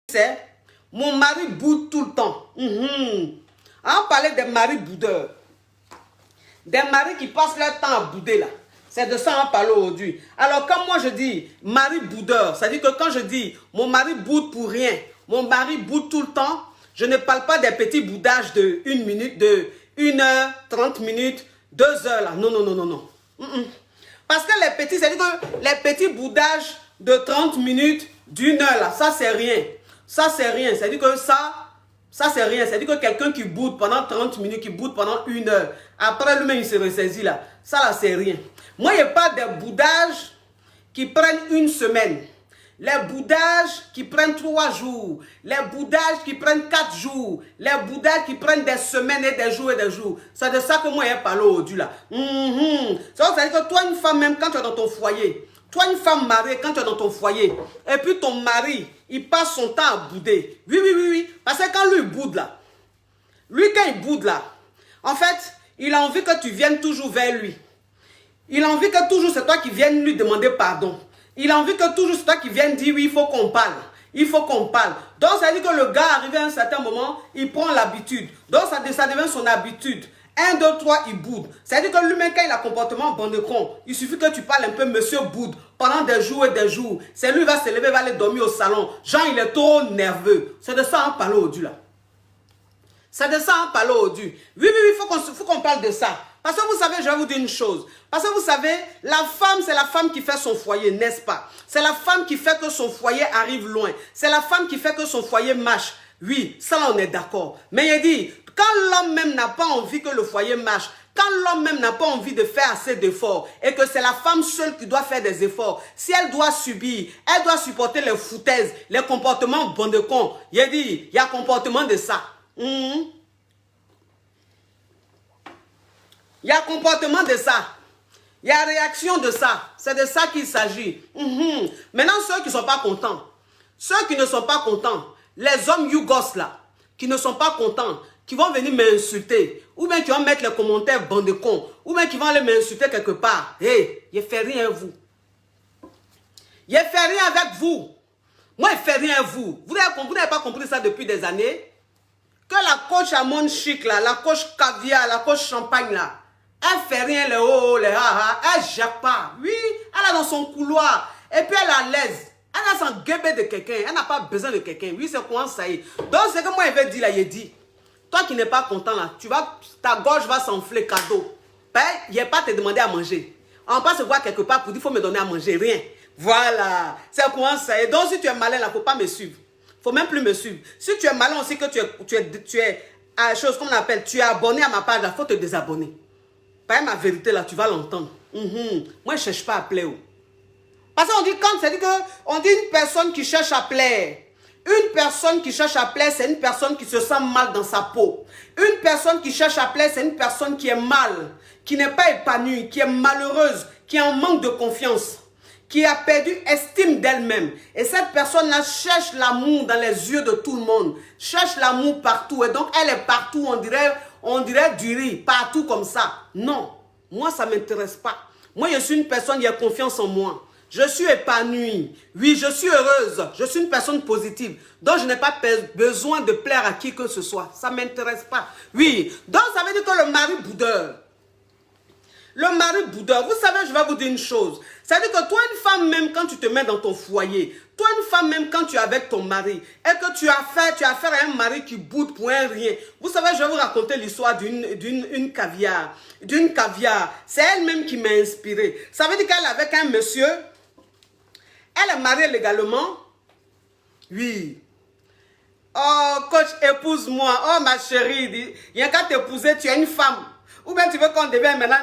c'est mon mari boude tout le temps. On parlait des maris boudeurs. Des maris qui passent leur temps à bouder là. C'est de ça qu'on parle aujourd'hui. Alors quand moi je dis mari boudeur, ça veut dire que quand je dis mon mari boude pour rien, mon mari boude tout le temps, je ne parle pas des petits boudages de 1 minute, de 1 heure, 30 minutes, 2 heures là. Non, non, non, non, non. Parce que les petits, c'est-à-dire que les petits boudages de 30 minutes, d'1 heure là, ça c'est rien. Ça c'est rien. C'est-à-dire que ça c'est rien. C'est-à-dire que quelqu'un qui boude pendant 30 minutes, qui boude pendant 1 heure, après lui-même il se ressaisit là. Ça là c'est rien. Moi je parle des boudages qui prennent 1 semaine. Les boudages qui prennent 3 jours. Les boudages qui prennent 4 jours. Les boudages qui prennent des semaines et des jours et des jours. C'est de ça que moi j'ai parlé aujourd'hui là. Ça veut dire que toi une femme même quand tu es dans ton foyer, toi une femme mariée quand tu es dans ton foyer, et puis ton mari, il passe son temps à bouder. Oui, oui, oui, oui. Parce que quand lui il boude là, quand il boude là, en fait, il a envie que tu viennes toujours vers lui. Il a envie que toujours c'est toi qui viennes lui demander pardon. Il a envie que toujours c'est toi qui viennes dire oui, il faut qu'on parle. Il faut qu'on parle. Donc ça veut dire que le gars arrivé à un certain moment, il prend l'habitude. Donc ça devient son habitude. 1, 2, 3, il boude. C'est-à-dire que lui-même, quand il a un comportement bon de con, il suffit que tu parles un peu, monsieur boude, pendant des jours et des jours. C'est lui qui va se lever, va aller dormir au salon. Jean, il est trop nerveux. C'est de ça qu'on parle aujourd'hui là. C'est de ça qu'on parle aujourd'hui. Oui, oui, oui, il faut qu'on parle de ça. Parce que vous savez, je vais vous dire une chose. Parce que vous savez, la femme, c'est la femme qui fait son foyer, n'est-ce pas? C'est la femme qui fait que son foyer arrive loin. C'est la femme qui fait que son foyer marche. Oui, ça là, on est d'accord. Mais il dit, quand l'homme même n'a pas envie que le foyer marche, quand l'homme même n'a pas envie de faire assez d'efforts et que c'est la femme seule qui doit faire des efforts, si elle doit subir, elle doit supporter les foutaises, les comportements bon de con. Il dit, il y a comportement de ça. Il y a comportement de ça. Il y a réaction de ça. C'est de ça qu'il s'agit. Maintenant, ceux qui ne sont pas contents, ceux qui ne sont pas contents, les hommes yougos là, qui ne sont pas contents, qui vont venir m'insulter, ou bien qui vont mettre les commentaires bande de cons, ou bien qui vont aller m'insulter quelque part. Hé, je ne fais rien à vous. Je ne fais rien avec vous. Moi, je ne fais rien à vous. Vous n'avez pas compris ça depuis des années? Que la coach à mon chic là, la coach caviar, la coach champagne là, elle fait rien les oh, les ha, elle jappe pas. Oui, elle est dans son couloir. Et puis elle est à l'aise. Elle a son guébé de quelqu'un. Elle n'a pas besoin de quelqu'un. Oui, c'est comment ça y est. Donc, c'est que moi, je vais dire là, il dit. Toi qui n'es pas content là, ta gorge va s'enfler cadeau. Ben, il n'y a pas te demander à manger. On va pas se voir quelque part pour dire, il faut me donner à manger. Rien. Voilà. C'est comment ça y est. Donc, si tu es malin là, il ne faut pas me suivre. Il ne faut même plus me suivre. Si tu es malin aussi que tu es à chose qu'on appelle, tu es abonné à ma page, il faut te désabonner. Pas ma vérité là, tu vas l'entendre. Moi, je ne cherche pas à plaire. Parce qu'on dit quand, c'est-à-dire qu'on dit une personne qui cherche à plaire. Une personne qui cherche à plaire, c'est une personne qui se sent mal dans sa peau. Une personne qui cherche à plaire, c'est une personne qui est mal, qui n'est pas épanouie, qui est malheureuse, qui est en manque de confiance, qui a perdu estime d'elle-même. Et cette personne-là cherche l'amour dans les yeux de tout le monde, cherche l'amour partout. Et donc, elle est partout, on dirait du riz, partout comme ça. Non, moi, ça ne m'intéresse pas. Moi, je suis une personne qui a confiance en moi. Je suis épanouie. Oui, je suis heureuse. Je suis une personne positive. Donc, je n'ai pas besoin de plaire à qui que ce soit. Ça ne m'intéresse pas. Oui. Donc, ça veut dire que le mari boudeur. Le mari boudeur. Vous savez, je vais vous dire une chose. C'est-à-dire que toi, une femme, même quand tu te mets dans ton foyer, toi, une femme, même quand tu es avec ton mari, et que tu as affaire à un mari qui boude pour un rien. Vous savez, je vais vous raconter l'histoire d'une caviar. D'une caviar. C'est elle-même qui m'a inspirée. Ça veut dire qu'elle est avec un monsieur. Elle est mariée légalement. Oui. Oh, coach, épouse-moi. Oh, ma chérie. Il n'y a qu'à t'épouser, tu es une femme. Ou bien tu veux qu'on devienne maintenant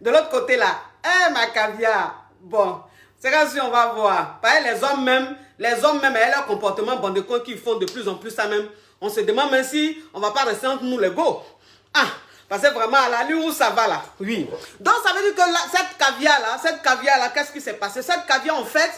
de l'autre côté là. Eh, ma caviar. Bon, c'est comme si on va voir. Pareil, les hommes même, et leur comportement, bon, de compte qu'ils font de plus en plus ça même. On se demande même si on ne va pas rester entre nous les go. Ah, parce que vraiment, à l'allure où ça va là. Oui. Donc, ça veut dire que cette caviar là, qu'est-ce qui s'est passé? Cette caviar, en fait,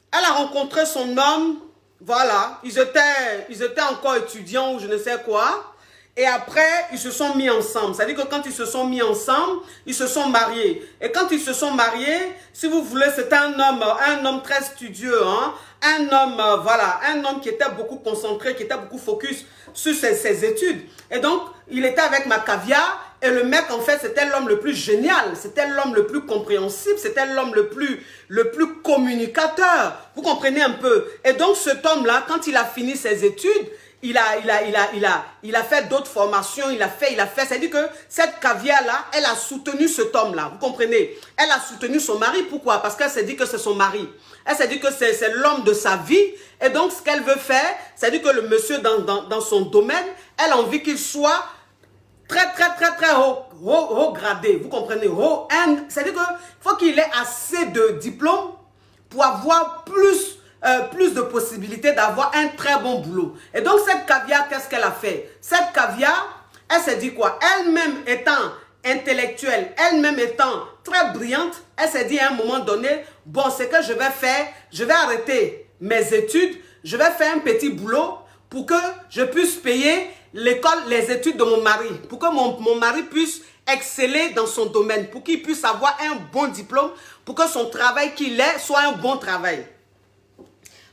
elle a rencontré son homme. Voilà. Ils étaient encore étudiants ou je ne sais quoi. Et après, ils se sont mis ensemble. C'est-à-dire que quand ils se sont mis ensemble, ils se sont mariés. Et quand ils se sont mariés, si vous voulez, c'était un homme très studieux. Hein? Un homme, voilà, un homme qui était beaucoup concentré, qui était beaucoup focus sur ses études. Et donc, il était avec Macavia. Et le mec, en fait, c'était l'homme le plus génial. C'était l'homme le plus compréhensible. C'était l'homme le plus communicateur. Vous comprenez un peu? Et donc, cet homme-là, quand il a fini ses études, il a fait d'autres formations, il a fait. C'est-à-dire que cette Kavia-là, elle a soutenu cet homme-là. Vous comprenez? Elle a soutenu son mari. Pourquoi? Parce qu'elle s'est dit que c'est son mari. Elle s'est dit que c'est l'homme de sa vie. Et donc, ce qu'elle veut faire, c'est-à-dire que le monsieur dans son domaine, elle a envie qu'il soit très haut gradé. Vous comprenez? C'est-à-dire qu'il faut qu'il ait assez de diplômes pour avoir plus de possibilités d'avoir un très bon boulot. Et donc, cette Kavia, qu'est-ce qu'elle a fait? Cette Kavia, elle s'est dit quoi? Elle-même étant intellectuelle, elle-même étant très brillante, elle s'est dit à un moment donné, bon, ce que je vais faire, je vais arrêter mes études, je vais faire un petit boulot pour que je puisse payer l'école, les études de mon mari, pour que mon mari puisse exceller dans son domaine, pour qu'il puisse avoir un bon diplôme, pour que son travail qu'il ait soit un bon travail.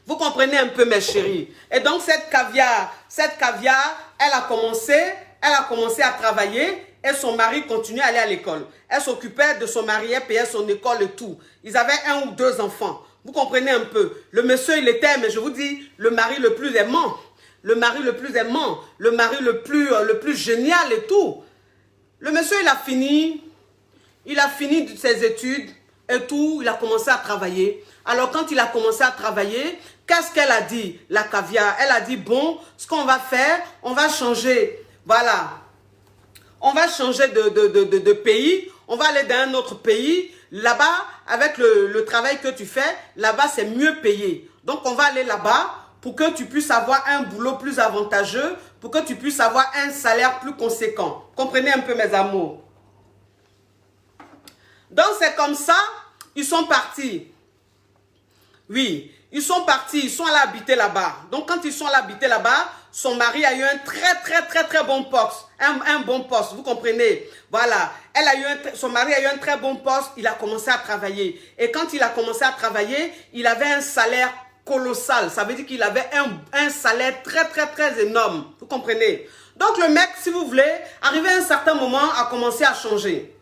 Vous comprenez un peu, mes chéris? Et donc, cette Kavia, elle a commencé à travailler et son mari continuait à aller à l'école. Elle s'occupait de son mari, elle payait son école et tout. Ils avaient 1 ou 2 enfants. Vous comprenez un peu? Le monsieur, il était, mais je vous dis, le mari le plus aimant. Le mari le plus aimant. Le mari le plus génial et tout. Le monsieur, il a fini ses études et tout. Il a commencé à travailler. Alors, quand il a commencé à travailler, qu'est-ce qu'elle a dit, la Kavia? Elle a dit, bon, ce qu'on va faire, on va changer, voilà. On va changer de pays. On va aller dans un autre pays. Là-bas, avec le travail que tu fais, là-bas, c'est mieux payé. Donc, on va aller là-bas pour que tu puisses avoir un boulot plus avantageux, pour que tu puisses avoir un salaire plus conséquent. Comprenez un peu, mes amours. Donc, c'est comme ça, ils sont partis. Oui, ils sont partis, ils sont allés habiter là-bas. Donc, quand ils sont allés habiter là-bas, son mari a eu un très bon poste. Un bon poste, vous comprenez? Voilà, son mari a eu un très bon poste, il a commencé à travailler. Et quand il a commencé à travailler, il avait un salaire colossal. Ça veut dire qu'il avait un salaire très énorme. Vous comprenez? Donc, le mec, si vous voulez, arrivé à un certain moment, a commencé à changer.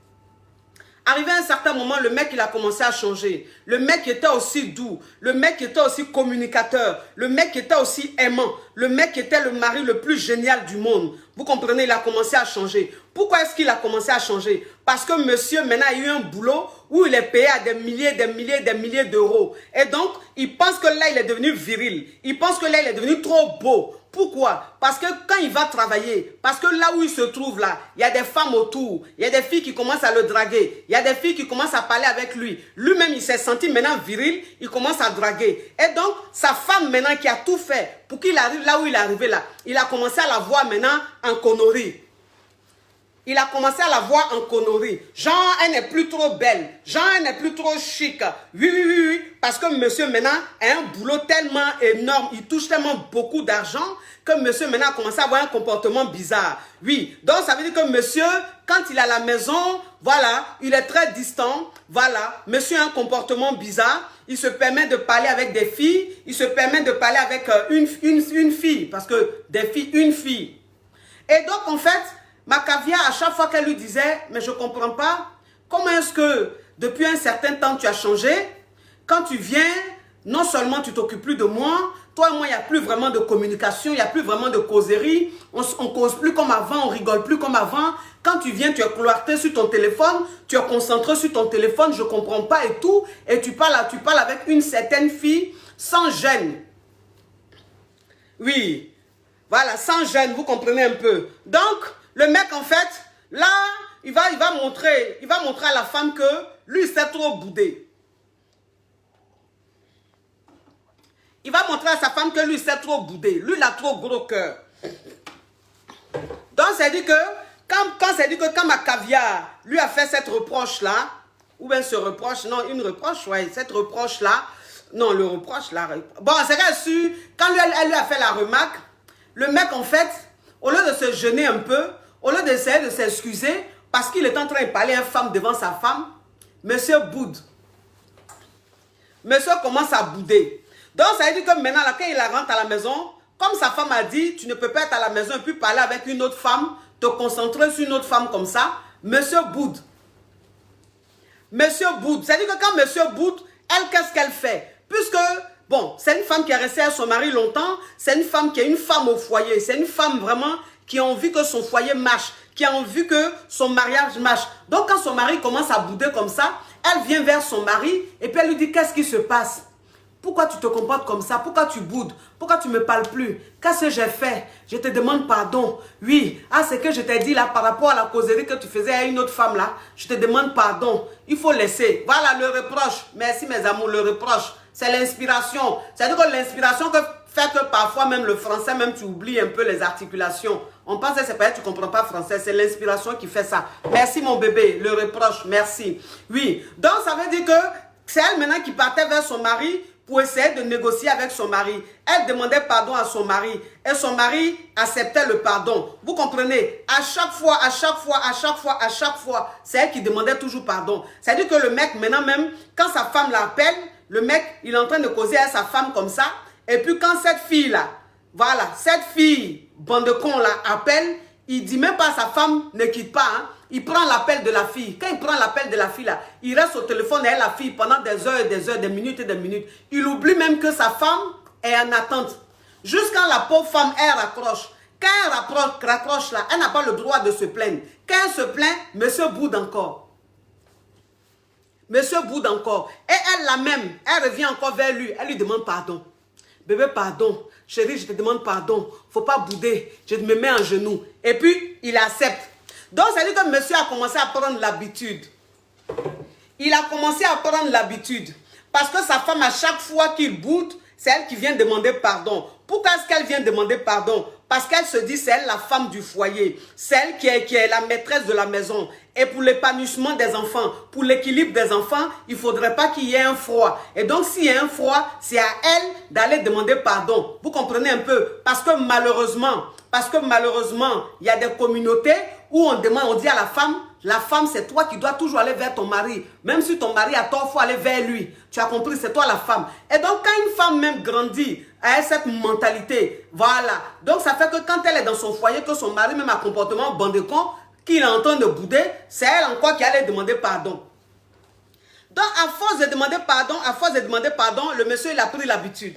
Arrivé à un certain moment, le mec, il a commencé à changer. Le mec était aussi doux. Le mec était aussi communicateur. Le mec était aussi aimant. Le mec était le mari le plus génial du monde. Vous comprenez, il a commencé à changer. Pourquoi est-ce qu'il a commencé à changer? Parce que monsieur, maintenant, a eu un boulot où il est payé à des milliers d'euros. Et donc, il pense que là, il est devenu viril. Il pense que là, il est devenu trop beau. Pourquoi? Parce que quand il va travailler, parce que là où il se trouve là, il y a des femmes autour, il y a des filles qui commencent à le draguer, il y a des filles qui commencent à parler avec lui. Lui-même, il s'est senti maintenant viril, il commence à draguer. Et donc, sa femme maintenant qui a tout fait pour qu'il arrive là où il est arrivé là, il a commencé à la voir maintenant en connerie. Il a commencé à la voir en connerie. Genre, elle n'est plus trop belle. Genre, elle n'est plus trop chic. Oui. Parce que monsieur maintenant a un boulot tellement énorme. Il touche tellement beaucoup d'argent que monsieur maintenant a commencé à avoir un comportement bizarre. Oui. Donc, ça veut dire que monsieur, quand il est à la maison, voilà, il est très distant. Voilà. Monsieur a un comportement bizarre. Il se permet de parler avec des filles. Il se permet de parler avec une fille. Parce que des filles, une fille. Et donc, en fait, Macavia, à chaque fois qu'elle lui disait, mais je ne comprends pas, comment est-ce que depuis un certain temps tu as changé? Quand tu viens, non seulement tu t'occupes plus de moi, toi et moi, il n'y a plus vraiment de communication, il n'y a plus vraiment de causerie, on ne cause plus comme avant, on rigole plus comme avant. Quand tu viens, tu es cloîtré sur ton téléphone, tu es concentré sur ton téléphone, je ne comprends pas et tout, et tu parles avec une certaine fille sans gêne. Oui, voilà, sans gêne, vous comprenez un peu. Donc, le mec, en fait, là, il va montrer à la femme que lui, il s'est trop boudé. Il va montrer à sa femme que lui, il s'est trop boudé. Lui, il a trop gros cœur. Donc, c'est dit que, quand Macavia lui a fait cette reproche-là, ou bien ce reproche, non, une reproche, ouais, cette reproche-là, non, le reproche, là, bon, c'est qu'elle su, quand elle lui a fait la remarque, le mec, en fait, au lieu de se gêner un peu, au lieu d'essayer de s'excuser, parce qu'il est en train de parler à une femme devant sa femme, monsieur boude. Monsieur commence à bouder. Donc, ça veut dire que maintenant, là, quand il rentre à la maison, comme sa femme a dit, tu ne peux pas être à la maison et puis parler avec une autre femme, te concentrer sur une autre femme comme ça, monsieur boude. Monsieur boude. C'est-à-dire que quand monsieur boude, elle, qu'est-ce qu'elle fait? Puisque, bon, c'est une femme qui est restée à son mari longtemps, c'est une femme qui est une femme au foyer, c'est une femme vraiment qui a envie que son foyer marche, qui a envie que son mariage marche. Donc, quand son mari commence à bouder comme ça, elle vient vers son mari et puis elle lui dit, qu'est-ce qui se passe? Pourquoi tu te comportes comme ça? Pourquoi tu boudes? Pourquoi tu ne me parles plus? Qu'est-ce que j'ai fait? Je te demande pardon. Oui, ce que je t'ai dit là par rapport à la causerie que tu faisais à une autre femme là, je te demande pardon. Il faut laisser. Voilà le reproche. Merci mes amours, le reproche. C'est l'inspiration. C'est-à-dire que l'inspiration fait que parfois même le français, même tu oublies un peu les articulations. On pense que c'est pas que tu ne comprends pas français, c'est l'inspiration qui fait ça. Merci mon bébé, le reproche, merci. Oui, donc ça veut dire que c'est elle maintenant qui partait vers son mari pour essayer de négocier avec son mari. Elle demandait pardon à son mari et son mari acceptait le pardon. Vous comprenez? À chaque fois, c'est elle qui demandait toujours pardon. C'est-à-dire que le mec maintenant même, quand sa femme l'appelle, le mec, il est en train de causer à sa femme comme ça. Et puis quand cette fille-là, voilà, cette fille, bande de cons là, appelle, il dit même pas à sa femme, ne quitte pas, hein. Il prend l'appel de la fille. Quand il prend l'appel de la fille là, il reste au téléphone avec la fille pendant des heures et des heures, des minutes et des minutes. Il oublie même que sa femme est en attente. Jusqu'à la pauvre femme, elle raccroche. Quand elle raccroche là, elle n'a pas le droit de se plaindre. Quand elle se plaint, monsieur boude encore. Monsieur boude encore. Et elle la même, elle revient encore vers lui. Elle lui demande pardon. Bébé, pardon. Chérie, je te demande pardon. Faut pas bouder. Je me mets en genoux. Et puis, il accepte. Donc, ça veut dire que monsieur a commencé à prendre l'habitude. Il a commencé à prendre l'habitude. Parce que sa femme, à chaque fois qu'il boude, c'est elle qui vient demander pardon. Pourquoi est-ce qu'elle vient demander pardon? Parce qu'elle se dit, c'est elle la femme du foyer. C'est elle qui est la maîtresse de la maison. Et pour l'épanouissement des enfants, pour l'équilibre des enfants, il ne faudrait pas qu'il y ait un froid. Et donc, s'il y a un froid, c'est à elle d'aller demander pardon. Vous comprenez un peu? Parce que malheureusement, il y a des communautés où on demande, on dit à la femme, c'est toi qui dois toujours aller vers ton mari. Même si ton mari a tort, il faut aller vers lui. Tu as compris, c'est toi la femme. Et donc, quand une femme même grandit à cette mentalité, voilà. Donc, ça fait que quand elle est dans son foyer, que son mari même a un comportement bandecon, qu'il est en train de bouder, c'est elle encore qui allait demander pardon. Donc, à force de demander pardon, le monsieur, il a pris l'habitude.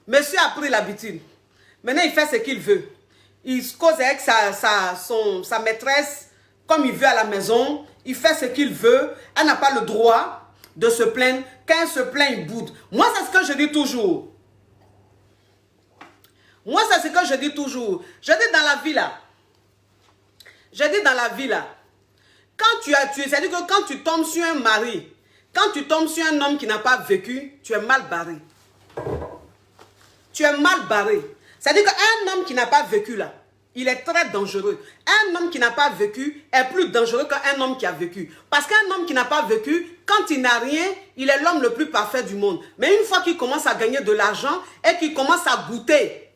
Monsieur a pris l'habitude. Maintenant, il fait ce qu'il veut. Il se cause avec sa maîtresse comme il veut à la maison. Il fait ce qu'il veut. Elle n'a pas le droit de se plaindre. Quand elle se plaint, il boude. Moi, c'est ce que je dis toujours. Je dis dans la vie là. C'est-à-dire que quand tu tombes sur un mari, quand tu tombes sur un homme qui n'a pas vécu, tu es mal barré. Tu es mal barré. C'est-à-dire qu'un homme qui n'a pas vécu là, il est très dangereux. Un homme qui n'a pas vécu est plus dangereux qu'un homme qui a vécu. Parce qu'un homme qui n'a pas vécu, quand il n'a rien, il est l'homme le plus parfait du monde. Mais une fois qu'il commence à gagner de l'argent et qu'il commence à goûter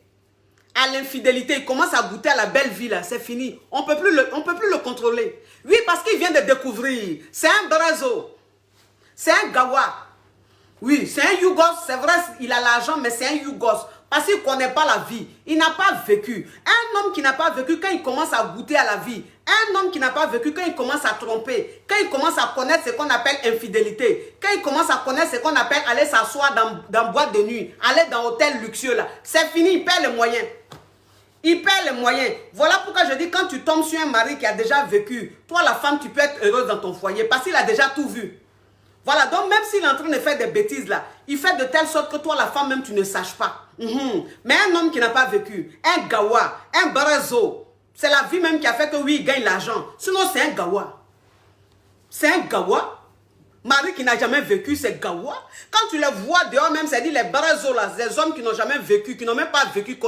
à l'infidélité, il commence à goûter à la belle vie là, c'est fini. On ne peut plus le contrôler. Oui, parce qu'il vient de découvrir. C'est un brazo. C'est un gawa. Oui, c'est un Yougos. C'est vrai, il a l'argent, mais c'est un Yougos. Parce qu'il ne connaît pas la vie. Il n'a pas vécu. Un homme qui n'a pas vécu, quand il commence à goûter à la vie, un homme qui n'a pas vécu, quand il commence à tromper, quand il commence à connaître ce qu'on appelle infidélité, quand il commence à connaître ce qu'on appelle aller s'asseoir dans boîte de nuit, aller dans hôtel luxueux, là, c'est fini, il perd les moyens. Il perd les moyens. Voilà pourquoi je dis, quand tu tombes sur un mari qui a déjà vécu, toi la femme, tu peux être heureuse dans ton foyer parce qu'il a déjà tout vu. Voilà, donc même s'il est en train de faire des bêtises là, il fait de telle sorte que toi la femme même tu ne saches pas. Mais un homme qui n'a pas vécu, un gawa, un barazo, c'est la vie même qui a fait que oui, il gagne l'argent. Sinon c'est un gawa. C'est un gawa. Mari qui n'a jamais vécu, c'est gawa. Quand tu les vois dehors même, c'est-à-dire les barazos là, des hommes qui n'ont jamais vécu, qui n'ont même pas vécu,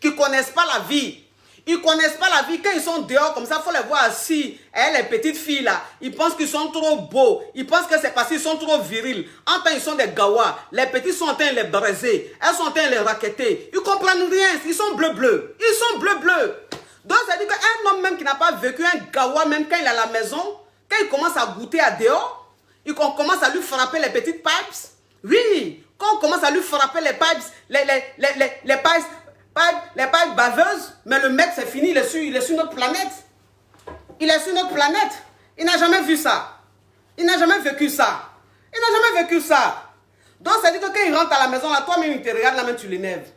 qui ne connaissent pas la vie. Ils ne connaissent pas la vie. Quand ils sont dehors comme ça, il faut les voir assis. Et les petites filles là, ils pensent qu'ils sont trop beaux. Ils pensent que c'est parce qu'ils sont trop virils. En temps, ils sont des gawas. Les petits sont en train de les braiser. Elles sont en train de les raqueter. Ils ne comprennent rien. Ils sont bleu-bleu. Ils sont bleu-bleu. Donc, ça dit qu'un homme même qui n'a pas vécu, un gawa même quand il est à la maison, quand il commence à goûter à dehors, qu'on commence à lui frapper les petites pipes. Oui, quand on commence à lui frapper les pipes, les pipes baveuses, mais le mec c'est fini, il est sur notre planète. Il est sur notre planète. Il n'a jamais vu ça. Il n'a jamais vécu ça. Il n'a jamais vécu ça. Donc ça dit que quand il rentre à la maison, là, toi-même il te regarde, là même tu l'énerves.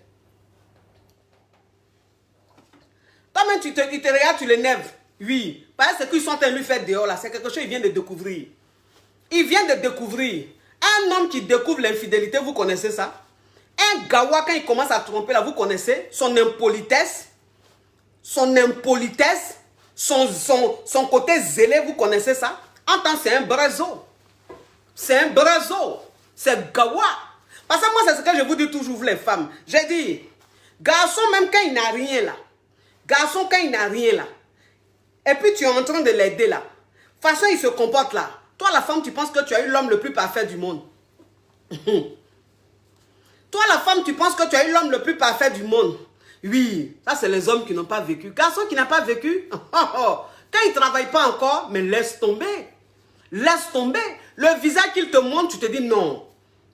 Toi-même il te regarde, tu l'énerves. Oui, parce que ce qu'ils sont en train de lui faire dehors, là, c'est quelque chose qu'il vient de découvrir. Il vient de découvrir. Un homme qui découvre l'infidélité, vous connaissez ça? Un gawa, quand il commence à tromper, là, vous connaissez? Son impolitesse, son côté zélé, vous connaissez ça? En tant que c'est un brazo. C'est un brazo. C'est gawa. Parce que moi, c'est ce que je vous dis toujours, vous les femmes. J'ai dit, garçon, même quand il n'a rien là, garçon, quand il n'a rien là, et puis tu es en train de l'aider là, façon il se comporte là. Toi, la femme, tu penses que tu as eu l'homme le plus parfait du monde. Toi, la femme, tu penses que tu as eu l'homme le plus parfait du monde. Oui, ça, c'est les hommes qui n'ont pas vécu. Garçon qui n'a pas vécu, quand il ne travaille pas encore, mais laisse tomber. Laisse tomber. Le visage qu'il te montre, tu te dis non.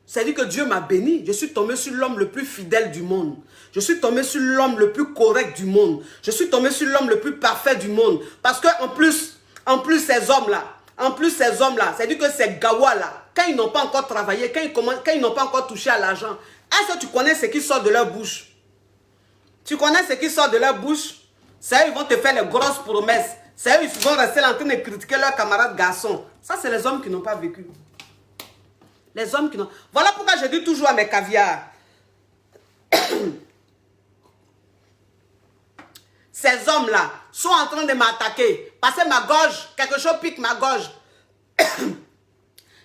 C'est-à-dire que Dieu m'a béni. Je suis tombé sur l'homme le plus fidèle du monde. Je suis tombé sur l'homme le plus correct du monde. Je suis tombé sur l'homme le plus parfait du monde. Parce qu'en plus, ces hommes-là, c'est-à-dire que ces gawa-là, quand ils n'ont pas encore travaillé, quand ils n'ont pas encore touché à l'argent, est-ce que tu connais ce qui sort de leur bouche? Tu connais ce qui sort de leur bouche? C'est eux, ils vont te faire les grosses promesses. C'est eux, ils vont rester là en train de critiquer leurs camarades garçons. Ça, c'est les hommes qui n'ont pas vécu. Les hommes qui n'ont... Voilà pourquoi je dis toujours à mes caviars. Ces hommes-là sont en train de m'attaquer. Parce que ma gorge, quelque chose pique ma gorge.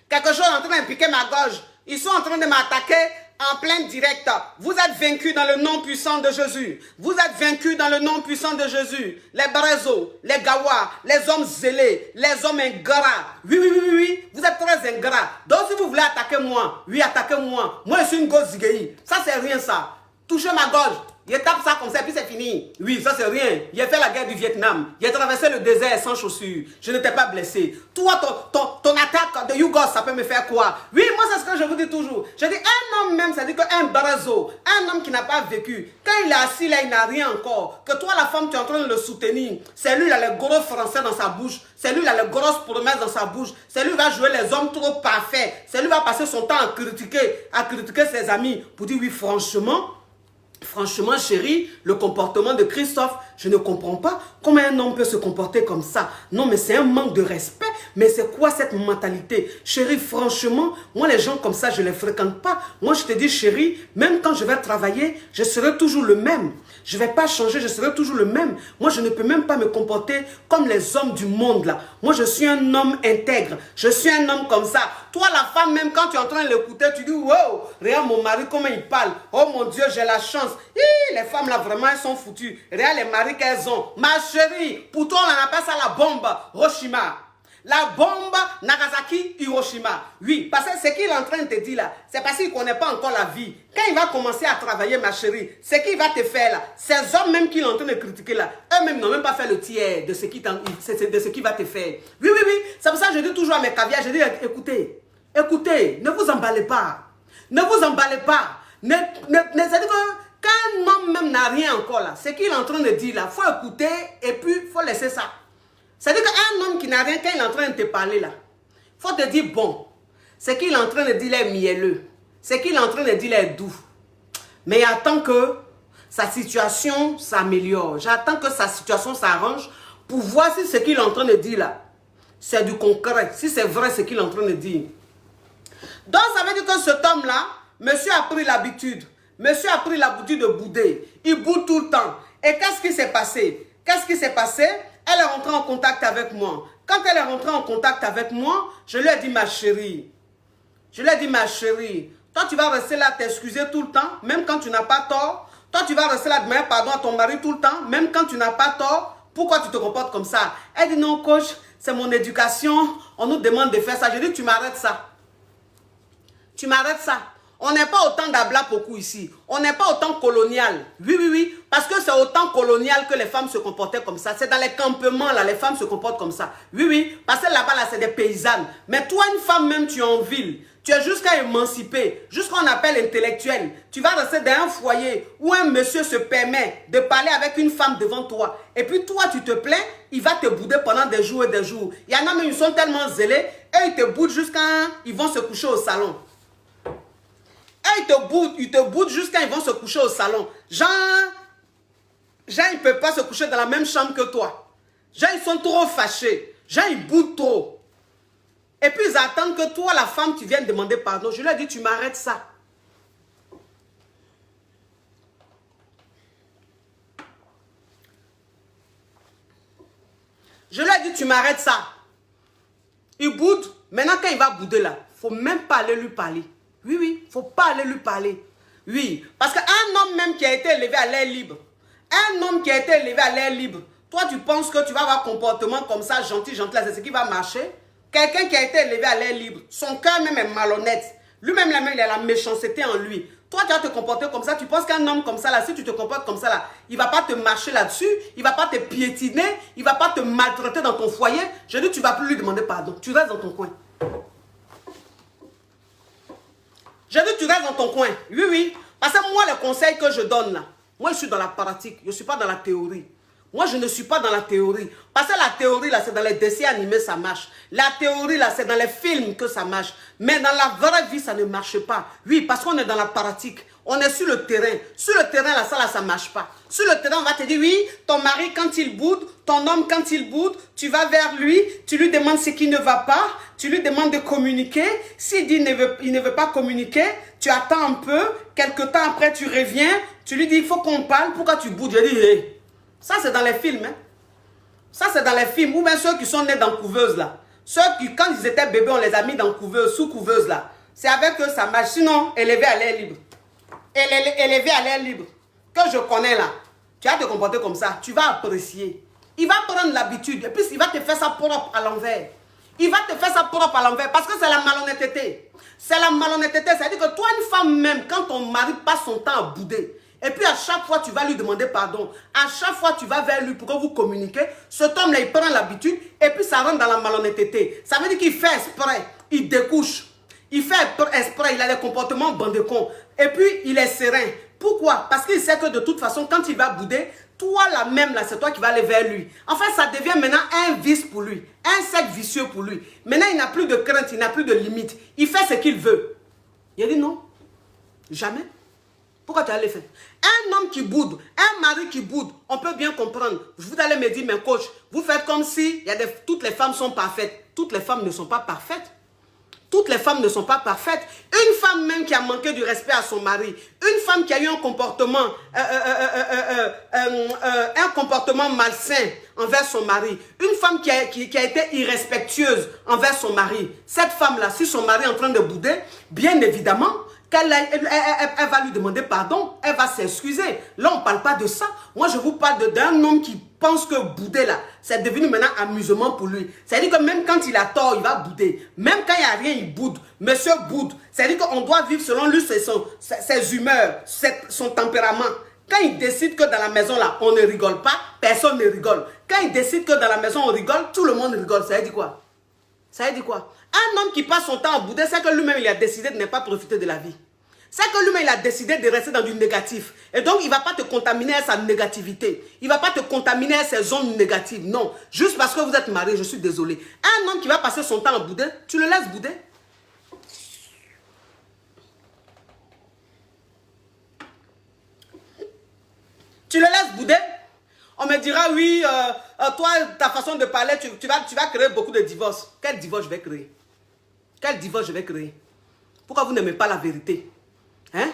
Quelque chose est en train de piquer ma gorge. Ils sont en train de m'attaquer en plein direct. Vous êtes vaincus dans le nom puissant de Jésus. Vous êtes vaincus dans le nom puissant de Jésus. Les brezos, les gawas, les hommes zélés, les hommes ingrats. Oui. Vous êtes très ingrats. Donc si vous voulez attaquer moi, oui, attaquez-moi. Moi, je suis une gosse zigéi. Ça, c'est rien ça. Touchez ma gorge. Il tape ça comme ça, puis c'est fini. Oui, ça c'est rien. Il a fait la guerre du Vietnam. Il a traversé le désert sans chaussures. Je n'étais pas blessé. Toi, ton attaque de YouGos, ça peut me faire quoi? Oui, moi c'est ce que je vous dis toujours. Je dis, un homme même, ça dit qu'un brazo, un homme qui n'a pas vécu, quand il est assis là, il n'a rien encore. Que toi, la femme, tu es en train de le soutenir. C'est lui, il a les gros français dans sa bouche. C'est lui, il a les grosses promesses dans sa bouche. C'est lui, qui va jouer les hommes trop parfaits. C'est lui, qui va passer son temps à critiquer ses amis. Pour dire, oui, Franchement, chérie, le comportement de Christophe, je ne comprends pas comment un homme peut se comporter comme ça. Non, mais c'est un manque de respect. Mais c'est quoi cette mentalité? Chérie, franchement, moi, les gens comme ça, je ne les fréquente pas. Moi, je te dis, chérie, même quand je vais travailler, je serai toujours le même. Je ne vais pas changer, je serai toujours le même. Moi, je ne peux même pas me comporter comme les hommes du monde, là. Moi, je suis un homme intègre. Je suis un homme comme ça. Toi, la femme, même quand tu es en train de l'écouter, tu dis, wow, regarde mon mari, comment il parle. Oh mon Dieu, j'ai la chance. Les femmes, là, vraiment, elles sont foutues. Regarde les maris qu'elles ont. Ma chérie, pour toi, on appelle ça la bombe Hiroshima. La bombe Nagasaki, Hiroshima. Oui, parce que ce qu'il est en train de te dire là, c'est parce qu'il ne connaît pas encore la vie. Quand il va commencer à travailler, ma chérie, ce qu'il va te faire là, ces hommes même qu'il est en train de critiquer là, eux-mêmes n'ont même pas fait le tiers de ce qu'il va te faire. Oui. C'est pour ça que je dis toujours à mes caviars, je dis, écoutez, ne vous emballez pas. Ne vous emballez pas. C'est-à-dire que quand un homme même n'a rien encore là, ce qu'il est en train de dire là, il faut écouter et puis il faut laisser ça. C'est-à-dire qu'un homme qui n'a rien, quand il est en train de te parler là, il faut te dire bon, ce qu'il est en train de dire est mielleux, ce qu'il est en train de dire est doux. Mais j'attends que sa situation s'améliore, j'attends que sa situation s'arrange pour voir si ce qu'il est en train de dire là, c'est du concret, si c'est vrai ce qu'il est en train de dire. Donc ça veut dire que cet homme-là, monsieur a pris l'habitude. Monsieur a pris l'habitude de bouder. Il boude tout le temps. Et qu'est-ce qui s'est passé? Elle est rentrée en contact avec moi. Quand elle est rentrée en contact avec moi, je lui ai dit, ma chérie. Toi, tu vas rester là t'excuser tout le temps, même quand tu n'as pas tort. Toi, tu vas rester là demander pardon à ton mari tout le temps, même quand tu n'as pas tort. Pourquoi tu te comportes comme ça? Elle dit, non, coach, c'est mon éducation. On nous demande de faire ça. Je dis, tu m'arrêtes ça. On n'est pas autant d'Abla beaucoup ici. On n'est pas autant colonial. Oui. Parce Parce que c'est au temps colonial que les femmes se comportaient comme ça. C'est dans les campements, là, les femmes se comportent comme ça. Oui, oui, parce que là-bas, là, c'est des paysannes. Mais toi, une femme même, tu es en ville. Tu es jusqu'à émanciper, jusqu'à qu'on appelle intellectuel. Tu vas rester dans un foyer où un monsieur se permet de parler avec une femme devant toi. Et puis toi, tu te plains, il va te bouder pendant des jours et des jours. Il y en a même, ils sont tellement zélés, et ils te boudent jusqu'à ils vont se coucher au salon. Et ils te boudent jusqu'à ils vont se coucher au salon. Genre, ils ne peuvent pas se coucher dans la même chambre que toi. Genre, ils sont trop fâchés. Genre, ils boudent trop. Et puis ils attendent que toi, la femme, tu viennes demander pardon. Je leur dis, tu m'arrêtes ça. Je leur dis, tu m'arrêtes ça. Il boude. Maintenant, quand il va bouder là, il ne faut même pas aller lui parler. Oui, oui, il ne faut pas aller lui parler. Oui, parce qu'un homme même qui a été élevé à l'air libre, un homme qui a été élevé à l'air libre, toi, tu penses que tu vas avoir un comportement comme ça, gentil, là, c'est ce qui va marcher? Quelqu'un qui a été élevé à l'air libre, son cœur même est malhonnête. Lui-même, il a la méchanceté en lui. Toi, tu vas te comporter comme ça. Tu penses qu'un homme comme ça, là, si tu te comportes comme ça, là, il ne va pas te marcher là-dessus, il ne va pas te piétiner, il ne va pas te maltraiter dans ton foyer. Je dis, tu ne vas plus lui demander pardon. Tu restes dans ton coin. Je dis, tu restes dans ton coin. Oui, oui. Parce que moi, les conseils que je donne là, moi, je suis dans la pratique. Je ne suis pas dans la théorie. Moi, je ne suis pas dans la théorie. Parce que la théorie, là, c'est dans les dessins animés, ça marche. La théorie, là, c'est dans les films que ça marche. Mais dans la vraie vie, ça ne marche pas. Oui, parce qu'on est dans la pratique. On est sur le terrain. Sur le terrain, là, ça ne marche pas. Sur le terrain, on va te dire, oui, ton mari, quand il boude, ton homme, quand il boude, tu vas vers lui, tu lui demandes ce qui ne va pas, tu lui demandes de communiquer. S'il dit il ne veut pas communiquer, tu attends un peu, quelque temps après, tu reviens, tu lui dis, il faut qu'on parle, pourquoi tu boudes? Je dis, hey. Ça, c'est dans les films. Hein. Ça, c'est dans les films. Ou bien ceux qui sont nés dans couveuse, là. Ceux qui, quand ils étaient bébés, on les a mis dans couveuse, sous couveuse, là. C'est avec eux, ça marche. Sinon, élevé à l'air libre. Élevé à l'air libre. Que je connais, là. Tu vas te comporter comme ça. Tu vas apprécier. Il va prendre l'habitude. Et puis, il va te faire ça propre à l'envers. Il va te faire ça propre à l'envers. Parce que c'est la malhonnêteté. C'est la malhonnêteté. C'est-à-dire que toi, une femme même, quand ton mari passe son temps à bouder, et puis à chaque fois, tu vas lui demander pardon. À chaque fois, tu vas vers lui pour que vous communiquiez. Cet homme-là, il prend l'habitude et puis ça rentre dans la malhonnêteté. Ça veut dire qu'il fait exprès. Il découche. Il fait exprès. Il a des comportements bandecons. Et puis, il est serein. Pourquoi? Parce qu'il sait que de toute façon, quand il va bouder, toi là même, là, c'est toi qui vas aller vers lui. Enfin, ça devient maintenant un vice pour lui. Un cercle vicieux pour lui. Maintenant, il n'a plus de crainte. Il n'a plus de limite. Il fait ce qu'il veut. Il a dit non. Jamais. Pourquoi tu as les fait? Un homme qui boude, un mari qui boude, on peut bien comprendre. Vous allez me dire, mais coach, vous faites comme si toutes les femmes sont parfaites. Toutes les femmes ne sont pas parfaites. Toutes les femmes ne sont pas parfaites. Une femme même qui a manqué du respect à son mari, une femme qui a eu un comportement malsain envers son mari, une femme qui a été irrespectueuse envers son mari, cette femme-là, si son mari est en train de bouder, bien évidemment, elle va lui demander pardon, elle va s'excuser. Là, on ne parle pas de ça. Moi, je vous parle d'un homme qui pense que bouder là, c'est devenu maintenant amusement pour lui. C'est-à-dire que même quand il a tort, il va bouder. Même quand il n'y a rien, il boude. Monsieur boude. C'est-à-dire qu'on doit vivre selon lui ses humeurs, son tempérament. Quand il décide que dans la maison là, on ne rigole pas, personne ne rigole. Quand il décide que dans la maison on rigole, tout le monde rigole. Ça veut dire quoi? Ça veut dire quoi? Un homme qui passe son temps à bouder, c'est que lui-même il a décidé de ne pas profiter de la vie. C'est que lui-même il a décidé de rester dans du négatif. Et donc il ne va pas te contaminer à sa négativité. Il ne va pas te contaminer à ses zones négatives. Non. Juste parce que vous êtes marié, je suis désolé. Un homme qui va passer son temps à bouder, tu le laisses bouder. Tu le laisses bouder. On me dira, oui, toi, ta façon de parler, tu vas créer beaucoup de divorces. Quel divorce je vais créer? Quel divorce je vais créer? Pourquoi vous n'aimez pas la vérité? Hein?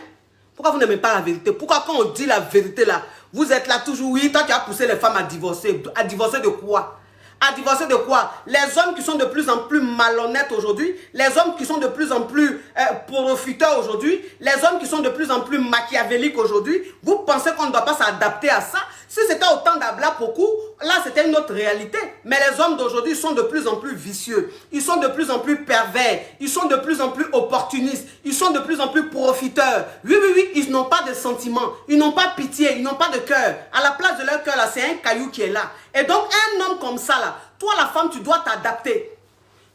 Pourquoi vous n'aimez pas la vérité? Pourquoi quand on dit la vérité là, vous êtes là toujours, oui, toi tu as poussé les femmes à divorcer. À divorcer de quoi? À divorcer de quoi? Les hommes qui sont de plus en plus malhonnêtes aujourd'hui, les hommes qui sont de plus en plus profiteurs aujourd'hui, les hommes qui sont de plus en plus machiavéliques aujourd'hui, vous pensez qu'on ne doit pas s'adapter à ça? Si c'était autant d'Abla beaucoup, là c'était une autre réalité. Mais les hommes d'aujourd'hui sont de plus en plus vicieux. Ils sont de plus en plus pervers. Ils sont de plus en plus opportunistes. Ils sont de plus en plus profiteurs. Oui, oui, oui, ils n'ont pas de sentiments. Ils n'ont pas pitié. Ils n'ont pas de cœur. À la place de leur cœur, là, c'est un caillou qui est là. Et donc, un homme comme ça, là, toi, la femme, tu dois t'adapter.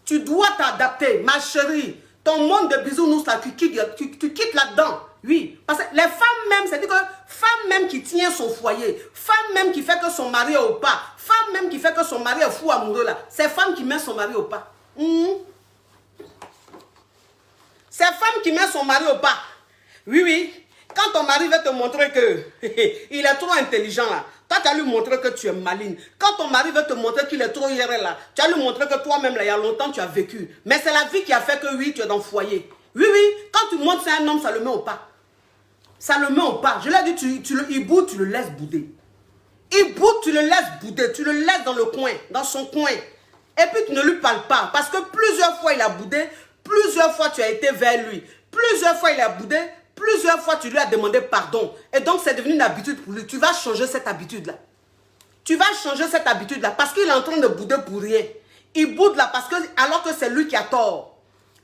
Tu dois t'adapter, ma chérie. Ton monde de bisounours, là, tu quittes là-dedans. Oui, parce que les femmes même, c'est-à-dire que femme même qui tient son foyer, femme même qui fait que son mari est au pas, femme même qui fait que son mari est fou amoureux là, c'est femme qui met son mari au pas. C'est femme qui met son mari au pas. Oui, oui. Quand ton mari veut te montrer que il est trop intelligent là, toi tu as lui montrer que tu es maligne. Quand ton mari veut te montrer qu'il est trop IRL là, tu as lui montrer que toi-même là, il y a longtemps tu as vécu. Mais c'est la vie qui a fait que oui, tu es dans le foyer. Oui, oui. Quand tu montres c'est un homme, ça le met au pas. Ça le met au pas. Je l'ai dit, il boude, tu le laisses bouder. Il boude, tu le laisses bouder. Tu le laisses dans le coin, dans son coin. Et puis tu ne lui parles pas. Parce que plusieurs fois il a boudé, plusieurs fois tu as été vers lui. Plusieurs fois il a boudé, plusieurs fois tu lui as demandé pardon. Et donc c'est devenu une habitude pour lui. Tu vas changer cette habitude-là. Tu vas changer cette habitude-là. Parce qu'il est en train de bouder pour rien. Il boude là parce que, alors que c'est lui qui a tort.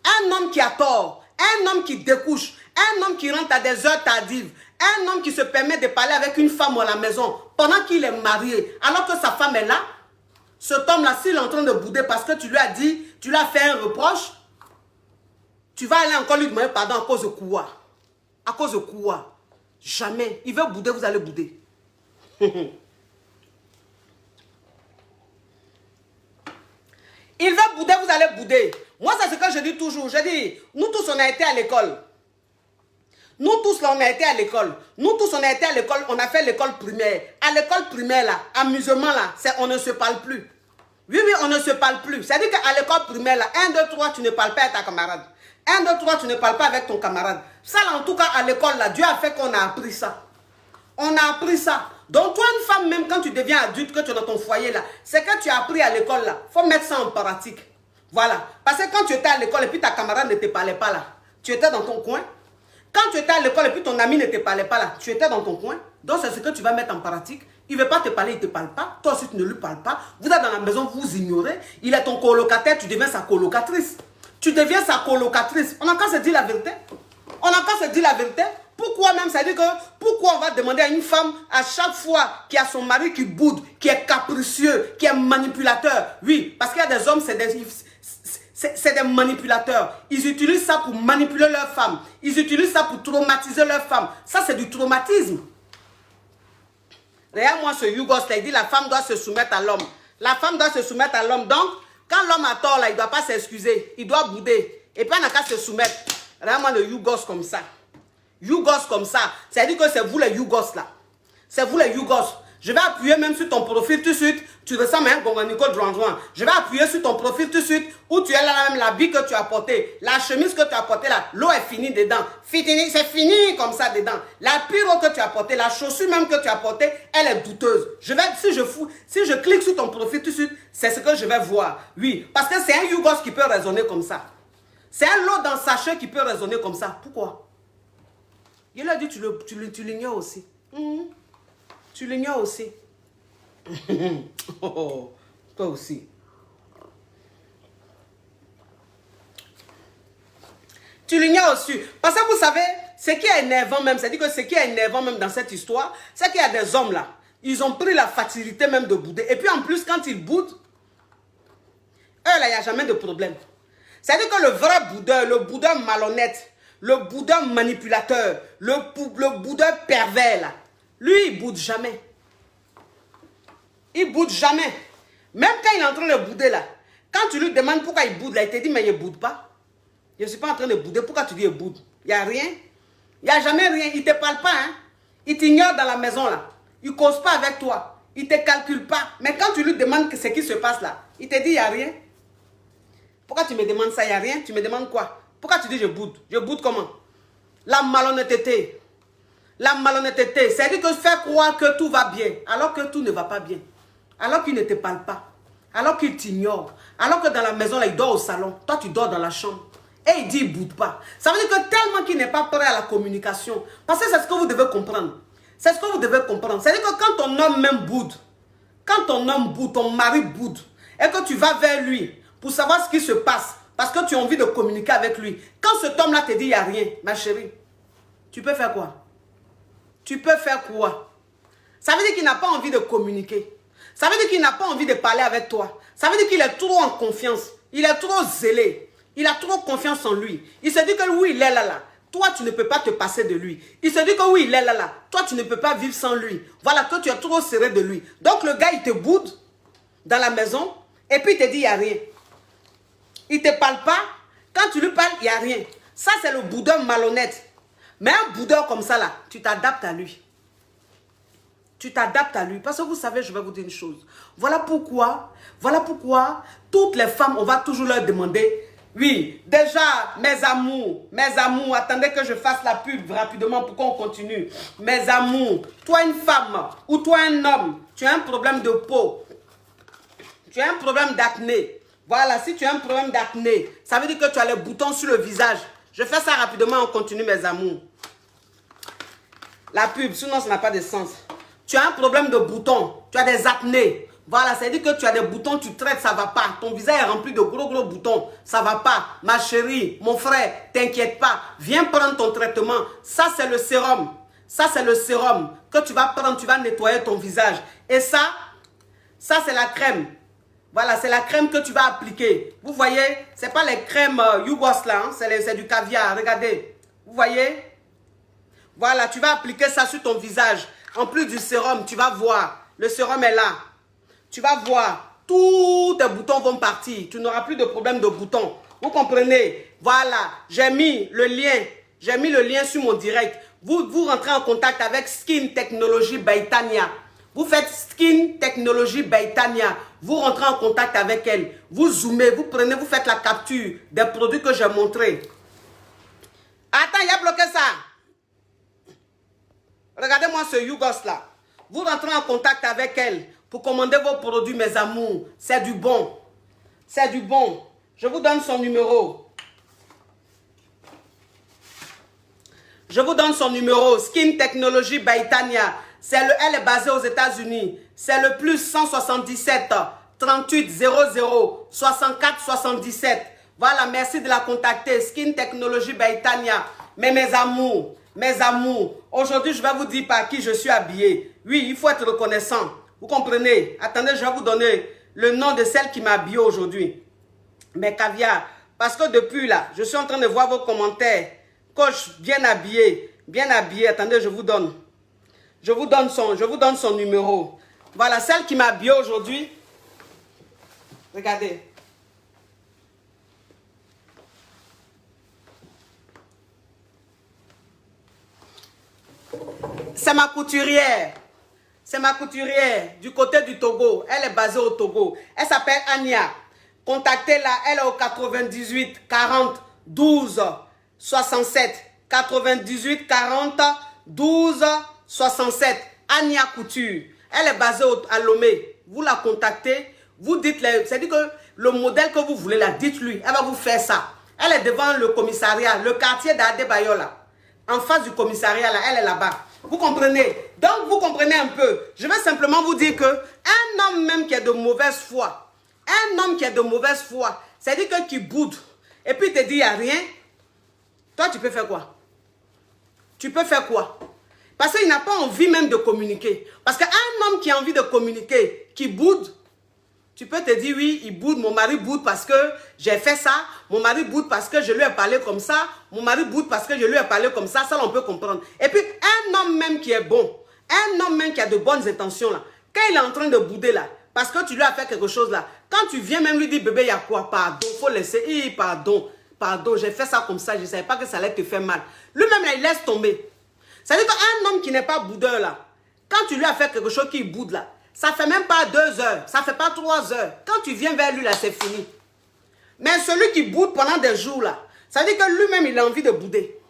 Un homme qui a tort. Un homme qui découche. Un homme qui rentre à des heures tardives. Un homme qui se permet de parler avec une femme à la maison pendant qu'il est marié. Alors que sa femme est là. Cet homme-là, s'il est en train de bouder parce que tu lui as dit, tu lui as fait un reproche, tu vas aller encore lui demander pardon à cause de quoi? À cause de quoi? Jamais. Il veut bouder, vous allez bouder. Il veut bouder, vous allez bouder. Moi, c'est ce que je dis toujours. Je dis, nous tous, on a été à l'école. Nous tous, là, on a été à l'école. Nous tous, on a été à l'école. On a fait l'école primaire. À l'école primaire, là, amusement, là, on ne se parle plus. Oui, oui, on ne se parle plus. C'est-à-dire qu'à l'école primaire, là, 1, 2, 3, tu ne parles pas avec ta camarade. 1, 2, 3, tu ne parles pas avec ton camarade. Ça, là, en tout cas, à l'école, là, Dieu a fait qu'on a appris ça. On a appris ça. Donc, toi, une femme, même quand tu deviens adulte, que tu es dans ton foyer, là, c'est que tu as appris à l'école, là. Il faut mettre ça en pratique. Voilà. Parce que quand tu étais à l'école et puis ta camarade ne te parlait pas, là, tu étais dans ton coin. Quand tu étais à l'école et puis ton ami ne te parlait pas, là, tu étais dans ton coin. Donc, c'est ce que tu vas mettre en pratique. Il ne veut pas te parler, il ne te parle pas. Toi aussi, tu ne lui parles pas. Vous êtes dans la maison, vous vous ignorez. Il est ton colocataire, tu deviens sa colocatrice. Tu deviens sa colocatrice. On a qu'à se dire la vérité. On a qu'à se dire la vérité. Pourquoi même, ça veut dire que pourquoi on va demander à une femme à chaque fois qu'il y a son mari qui boude, qui est capricieux, qui est manipulateur? Oui, parce qu'il y a des hommes, c'est des manipulateurs. Ils utilisent ça pour manipuler leur femme. Ils utilisent ça pour traumatiser leur femme. Ça, c'est du traumatisme. Regarde-moi ce Yougos là, il dit la femme doit se soumettre à l'homme. La femme doit se soumettre à l'homme. Donc, quand l'homme a tort là, il ne doit pas s'excuser. Il doit bouder. Et puis, on n'a qu'à se soumettre. Regarde-moi le Yougos comme ça. Yougos comme ça. C'est-à-dire que c'est vous les Yougos là. C'est vous les Yougos. Je vais appuyer même sur ton profil tout de suite. Tu ressembles à un Gongonico Drouan. Je vais appuyer sur ton profil tout de suite. Où tu as là même l'habit que tu as porté. La chemise que tu as portée là. L'eau est finie dedans. C'est fini comme ça dedans. La pyro que tu as portée. La chaussure même que tu as portée. Elle est douteuse. Si je clique sur ton profil tout de suite. C'est ce que je vais voir. Oui. Parce que c'est un Yougos qui peut raisonner comme ça. C'est un lot dans sachet qui peut raisonner comme ça. Pourquoi? Il a dit tu l'ignores aussi. Tu l'ignores aussi. Oh, toi aussi. Tu l'ignores aussi. Parce que vous savez, ce qui est énervant même, c'est-à-dire que ce qui est énervant même dans cette histoire, c'est qu'il y a des hommes là, ils ont pris la facilité même de bouder. Et puis en plus, quand ils boudent, eux là, il n'y a jamais de problème. C'est-à-dire que le vrai boudeur, le boudeur malhonnête, le boudeur manipulateur, le boudeur pervers là, lui, il boude jamais. Il boude jamais. Même quand il est en train de bouder là, quand tu lui demandes pourquoi il boude là, il te dit mais il ne boude pas. Je ne suis pas en train de bouder, pourquoi tu dis il boude? Il n'y a rien. Il n'y a jamais rien. Il ne te parle pas. Hein? Il t'ignore dans la maison là. Il ne cause pas avec toi. Il ne te calcule pas. Mais quand tu lui demandes ce qui se passe là, il te dit il n'y a rien. Pourquoi tu me demandes ça? Il n'y a rien. Tu me demandes quoi? Pourquoi tu dis je boude? Je boude comment? La malhonnêteté. La malhonnêteté, c'est-à-dire que faire croire que tout va bien, alors que tout ne va pas bien. Alors qu'il ne te parle pas. Alors qu'il t'ignore. Alors que dans la maison, là, il dort au salon. Toi, tu dors dans la chambre. Et il dit, il ne boude pas. Ça veut dire que tellement qu'il n'est pas prêt à la communication. Parce que c'est ce que vous devez comprendre. C'est ce que vous devez comprendre. C'est-à-dire que quand ton homme même boude, quand ton homme boude, ton mari boude, et que tu vas vers lui pour savoir ce qui se passe, parce que tu as envie de communiquer avec lui, quand cet homme-là te dit il n'y a rien, ma chérie, tu peux faire quoi? Tu peux faire quoi? Ça veut dire qu'il n'a pas envie de communiquer. Ça veut dire qu'il n'a pas envie de parler avec toi. Ça veut dire qu'il est trop en confiance. Il est trop zélé. Il a trop confiance en lui. Il se dit que oui, il est là. Toi, tu ne peux pas te passer de lui. Il se dit que oui, il est là. Toi, tu ne peux pas vivre sans lui. Voilà, que tu es trop serré de lui. Donc, le gars, il te boude dans la maison et puis il te dit, il n'y a rien. Il ne te parle pas. Quand tu lui parles, il n'y a rien. Ça, c'est le boudeur malhonnête. Mais un boudeur comme ça, là, tu t'adaptes à lui. Tu t'adaptes à lui. Parce que vous savez, je vais vous dire une chose. Voilà pourquoi toutes les femmes, on va toujours leur demander, oui, déjà, mes amours, attendez que je fasse la pub rapidement pour qu'on continue. Mes amours, toi une femme ou toi un homme, tu as un problème de peau, tu as un problème d'acné. Voilà, si tu as un problème d'acné, ça veut dire que tu as les boutons sur le visage. Je fais ça rapidement, on continue mes amours. La pub, sinon ça n'a pas de sens. Tu as un problème de boutons, tu as des acnés. Voilà, ça veut dire que tu as des boutons, tu traites, ça ne va pas. Ton visage est rempli de gros boutons, ça ne va pas. Ma chérie, mon frère, t'inquiète pas. Viens prendre ton traitement. Ça, c'est le sérum. Ça, c'est le sérum que tu vas prendre, tu vas nettoyer ton visage. Et ça c'est la crème. Voilà, c'est la crème que tu vas appliquer. Vous voyez, ce n'est pas les crèmes Yougos là, hein, c'est du caviar. Regardez, vous voyez? Voilà, tu vas appliquer ça sur ton visage. En plus du sérum, tu vas voir. Le sérum est là. Tu vas voir. Tous tes boutons vont partir. Tu n'auras plus de problème de boutons. Vous comprenez? Voilà. J'ai mis le lien. J'ai mis le lien sur mon direct. Vous rentrez en contact avec Skin Technology by Tania. Vous faites Skin Technology by Tania. Vous rentrez en contact avec elle. Vous zoomez, vous prenez, vous faites la capture des produits que j'ai montrés. Attends, il a bloqué ça. Regardez-moi ce Yougos là. Vous rentrez en contact avec elle pour commander vos produits, mes amours. C'est du bon. C'est du bon. Je vous donne son numéro. Je vous donne son numéro. Skin Technology by Tania. Elle est basée aux États-Unis. C'est le plus 177 38 00 64 77. Voilà, merci de la contacter. Skin Technology by Tania. Mais mes amours, aujourd'hui, je vais vous dire par qui je suis habillé. Oui, il faut être reconnaissant. Vous comprenez? Attendez, je vais vous donner le nom de celle qui m'a habillé aujourd'hui. Mes caviars. Parce que depuis là, je suis en train de voir vos commentaires. Coach, bien habillé. Bien habillé. Attendez, je vous donne. Je vous donne son numéro. Voilà, celle qui m'a habillé aujourd'hui. Regardez. C'est ma couturière. C'est ma couturière du côté du Togo. Elle est basée au Togo. Elle s'appelle Ania. Contactez-la. Elle est au 98 40 12 67. 98 40 12 67. Ania Couture. Elle est basée à Lomé. Vous la contactez. Vous dites, c'est-à-dire que le modèle que vous voulez, là, dites-lui. Elle va vous faire ça. Elle est devant le commissariat, le quartier d'Adebayola. En face du commissariat, là, elle est là-bas. Vous comprenez? Donc, vous comprenez un peu. Je vais simplement vous dire que un homme même qui est de mauvaise foi, c'est-à-dire que qui boude, et puis te dit, il n'y a rien, toi, tu peux faire quoi? Tu peux faire quoi? Parce qu'il n'a pas envie même de communiquer. Parce qu'un homme qui a envie de communiquer, qui boude, tu peux te dire, oui, il boude, mon mari boude parce que j'ai fait ça, mon mari boude parce que je lui ai parlé comme ça, mon mari boude parce que je lui ai parlé comme ça on peut comprendre. Et puis, un homme même qui est bon, un homme même qui a de bonnes intentions, là, quand il est en train de bouder, là, parce que tu lui as fait quelque chose, là, quand tu viens même lui dire, bébé, il y a quoi? Pardon, il faut laisser, pardon, j'ai fait ça comme ça, je ne savais pas que ça allait te faire mal. Lui-même, là, il laisse tomber. C'est-à-dire qu'un homme qui n'est pas boudeur, là, quand tu lui as fait quelque chose qui boude, là, ça ne fait même pas 2 heures, ça ne fait pas 3 heures. Quand tu viens vers lui, là, c'est fini. Mais celui qui boude pendant des jours, là, ça veut dire que lui-même, il a envie de bouder.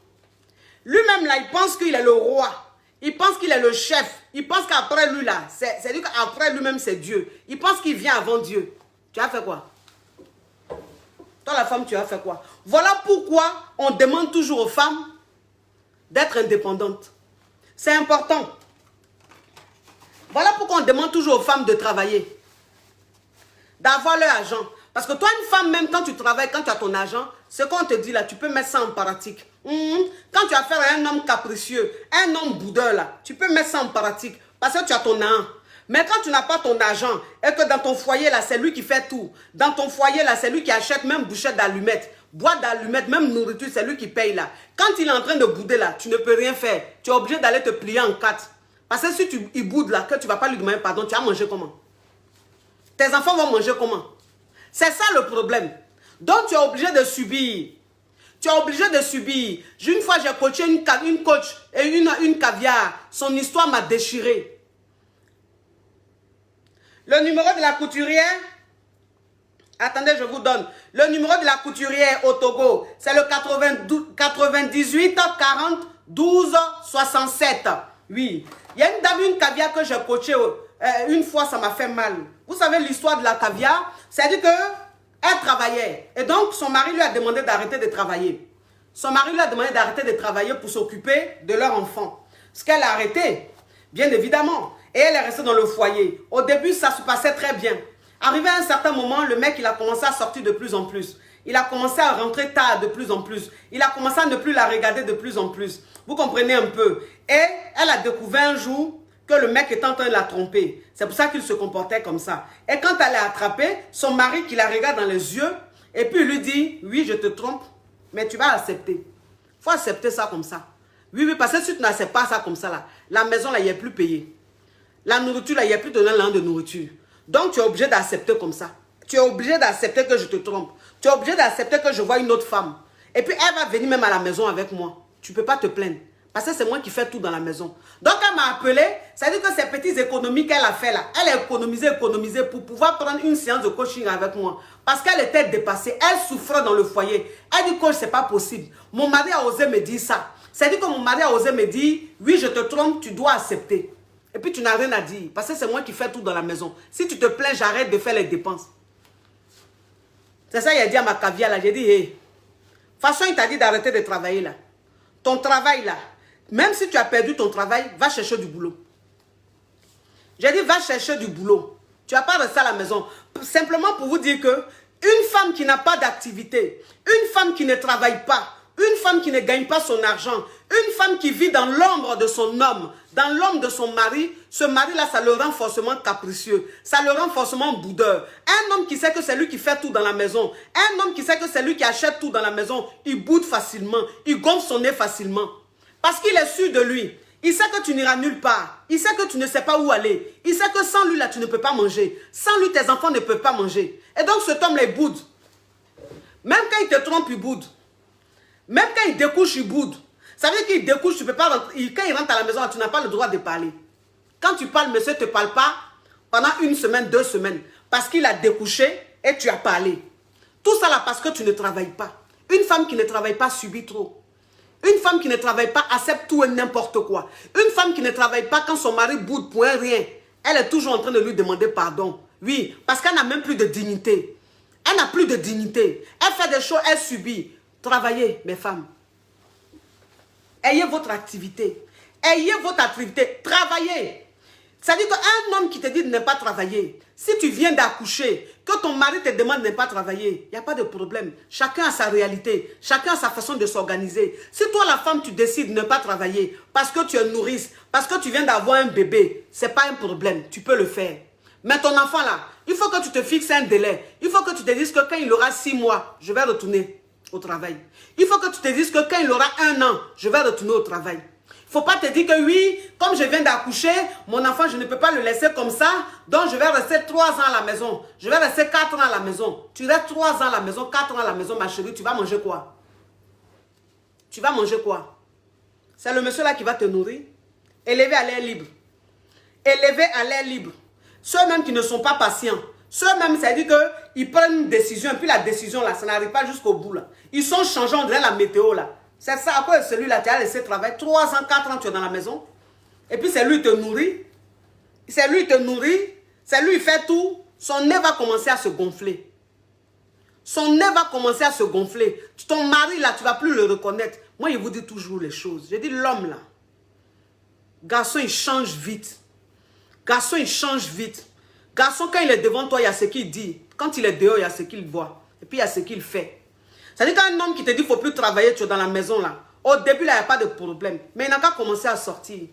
Lui-même, là, il pense qu'il est le roi. Il pense qu'il est le chef. Il pense qu'après lui, là, c'est-à-dire qu'après lui-même, c'est Dieu. Il pense qu'il vient avant Dieu. Tu as fait quoi? Toi, la femme, tu as fait quoi? Voilà pourquoi on demande toujours aux femmes d'être indépendantes. C'est important. demande toujours aux femmes de travailler, d'avoir leur argent. Parce que toi, une femme, même quand tu travailles, quand tu as ton argent, ce qu'on te dit là, tu peux mettre ça en pratique. Quand tu as affaire à un homme capricieux, un homme boudeur là, tu peux mettre ça en pratique. Parce que tu as ton argent. Mais quand tu n'as pas ton argent et que dans ton foyer là, c'est lui qui fait tout. Dans ton foyer là, c'est lui qui achète même bouchette d'allumettes, boîte d'allumettes, même nourriture, c'est lui qui paye là. Quand il est en train de bouder là, tu ne peux rien faire. Tu es obligé d'aller te plier en quatre. Parce que si il boude là, que tu ne vas pas lui demander pardon, tu vas manger comment? Tes enfants vont manger comment? C'est ça le problème. Donc tu es obligé de subir. Tu es obligé de subir. Une fois j'ai coaché une coach et une caviar. Son histoire m'a déchiré. Le numéro de la couturière, attendez, je vous donne. Le numéro de la couturière au Togo, c'est le 98 40 12 67. Oui. Il y a une dame, une caviar que j'ai coachée une fois, ça m'a fait mal. Vous savez l'histoire de la caviar, c'est-à-dire qu'elle travaillait. Et donc, son mari lui a demandé d'arrêter de travailler. Son mari lui a demandé d'arrêter de travailler pour s'occuper de leur enfant. Ce qu'elle a arrêté, bien évidemment. Et elle est restée dans le foyer. Au début, ça se passait très bien. Arrivé à un certain moment, le mec, il a commencé à sortir de plus en plus. Il a commencé à rentrer tard de plus en plus. Il a commencé à ne plus la regarder de plus en plus. Vous comprenez un peu. Et elle a découvert un jour que le mec était en train de la tromper. C'est pour ça qu'il se comportait comme ça. Et quand elle l'a attrapé, son mari qui la regarde dans les yeux, et puis il lui dit, oui, je te trompe, mais tu vas accepter. Il faut accepter ça comme ça. Oui, parce que si tu n'acceptes pas ça comme ça, là, la maison, là, il n'y a plus payé. La nourriture, là, il n'y a plus de l'un de nourriture. Donc, tu es obligé d'accepter comme ça. Tu es obligé d'accepter que je te trompe. Tu es obligé d'accepter que je vois une autre femme. Et puis, elle va venir même à la maison avec moi. Tu ne peux pas te plaindre. Parce que c'est moi qui fais tout dans la maison. Donc, elle m'a appelé. Ça veut dire que ces petites économies qu'elle a fait là, elle a économisé pour pouvoir prendre une séance de coaching avec moi. Parce qu'elle était dépassée. Elle souffrait dans le foyer. Elle dit, coach, c'est pas possible. Mon mari a osé me dire ça. C'est-à-dire que mon mari a osé me dire, oui, je te trompe, tu dois accepter. Et puis tu n'as rien à dire. Parce que c'est moi qui fais tout dans la maison. Si tu te plains, j'arrête de faire les dépenses. C'est ça, il a dit à ma caviar là. J'ai dit, hé. De toute façon, il t'a dit d'arrêter de travailler là. Ton travail là. Même si tu as perdu ton travail, va chercher du boulot. J'ai dit, va chercher du boulot. Tu n'as pas resté à la maison. Simplement pour vous dire que une femme qui n'a pas d'activité, une femme qui ne travaille pas, une femme qui ne gagne pas son argent, une femme qui vit dans l'ombre de son homme, dans l'ombre de son mari, ce mari-là, ça le rend forcément capricieux, ça le rend forcément boudeur. Un homme qui sait que c'est lui qui fait tout dans la maison, un homme qui sait que c'est lui qui achète tout dans la maison, il boude facilement, il gonfle son nez facilement. Parce qu'il est sûr de lui. Il sait que tu n'iras nulle part. Il sait que tu ne sais pas où aller. Il sait que sans lui, là, tu ne peux pas manger. Sans lui, tes enfants ne peuvent pas manger. Et donc, cet homme-là, il boude. Même quand il te trompe, il boude. Même quand il découche, il boude. Ça veut dire qu'il découche, tu peux pas rentrer. Quand il rentre à la maison, tu n'as pas le droit de parler. Quand tu parles, monsieur ne te parle pas pendant 1 semaine, 2 semaines. Parce qu'il a découché et tu as parlé. Tout ça là parce que tu ne travailles pas. Une femme qui ne travaille pas subit trop. Une femme qui ne travaille pas accepte tout et n'importe quoi. Une femme qui ne travaille pas quand son mari boude pour un rien. Elle est toujours en train de lui demander pardon. Oui, parce qu'elle n'a même plus de dignité. Elle n'a plus de dignité. Elle fait des choses, elle subit. Travaillez, mes femmes. Ayez votre activité. Ayez votre activité. Travaillez. C'est-à-dire qu'un homme qui te dit de ne pas travailler, si tu viens d'accoucher, que ton mari te demande de ne pas travailler, il n'y a pas de problème. Chacun a sa réalité. Chacun a sa façon de s'organiser. Si toi, la femme, tu décides de ne pas travailler parce que tu es nourrice, parce que tu viens d'avoir un bébé, ce n'est pas un problème. Tu peux le faire. Mais ton enfant là, il faut que tu te fixes un délai. Il faut que tu te dises que quand il aura 6 mois, je vais retourner au travail. Il faut que tu te dises que quand il aura 1 an, je vais retourner au travail. Il ne faut pas te dire que oui, comme je viens d'accoucher, mon enfant, je ne peux pas le laisser comme ça, donc je vais rester 3 ans à la maison. Je vais rester 4 ans à la maison. Tu restes 3 ans à la maison, 4 ans à la maison, ma chérie, tu vas manger quoi? Tu vas manger quoi? C'est le monsieur là qui va te nourrir. Élevé à l'air libre. Élevé à l'air libre. Ceux-mêmes qui ne sont pas patients. Ceux-mêmes, c'est-à-dire qu'ils prennent une décision, et puis la décision là, ça n'arrive pas jusqu'au bout là. Ils sont changeants, on dirait la météo là. C'est ça, après celui-là, tu as laissé travailler 3 ans, 4 ans, tu es dans la maison. Et puis c'est lui qui te nourrit. C'est lui qui te nourrit. C'est lui qui fait tout. Son nez va commencer à se gonfler. Son nez va commencer à se gonfler. Ton mari là, tu ne vas plus le reconnaître. Moi, il vous dit toujours les choses. Je dis l'homme là. Garçon, il change vite. Garçon, il change vite. Garçon, quand il est devant toi, il y a ce qu'il dit. Quand il est dehors, il y a ce qu'il voit. Et puis, il y a ce qu'il fait. C'est-à-dire qu'un homme qui te dit qu'il ne faut plus travailler, tu es dans la maison là. Au début, là, il n'y a pas de problème. Mais il n'a qu'à commencer à sortir.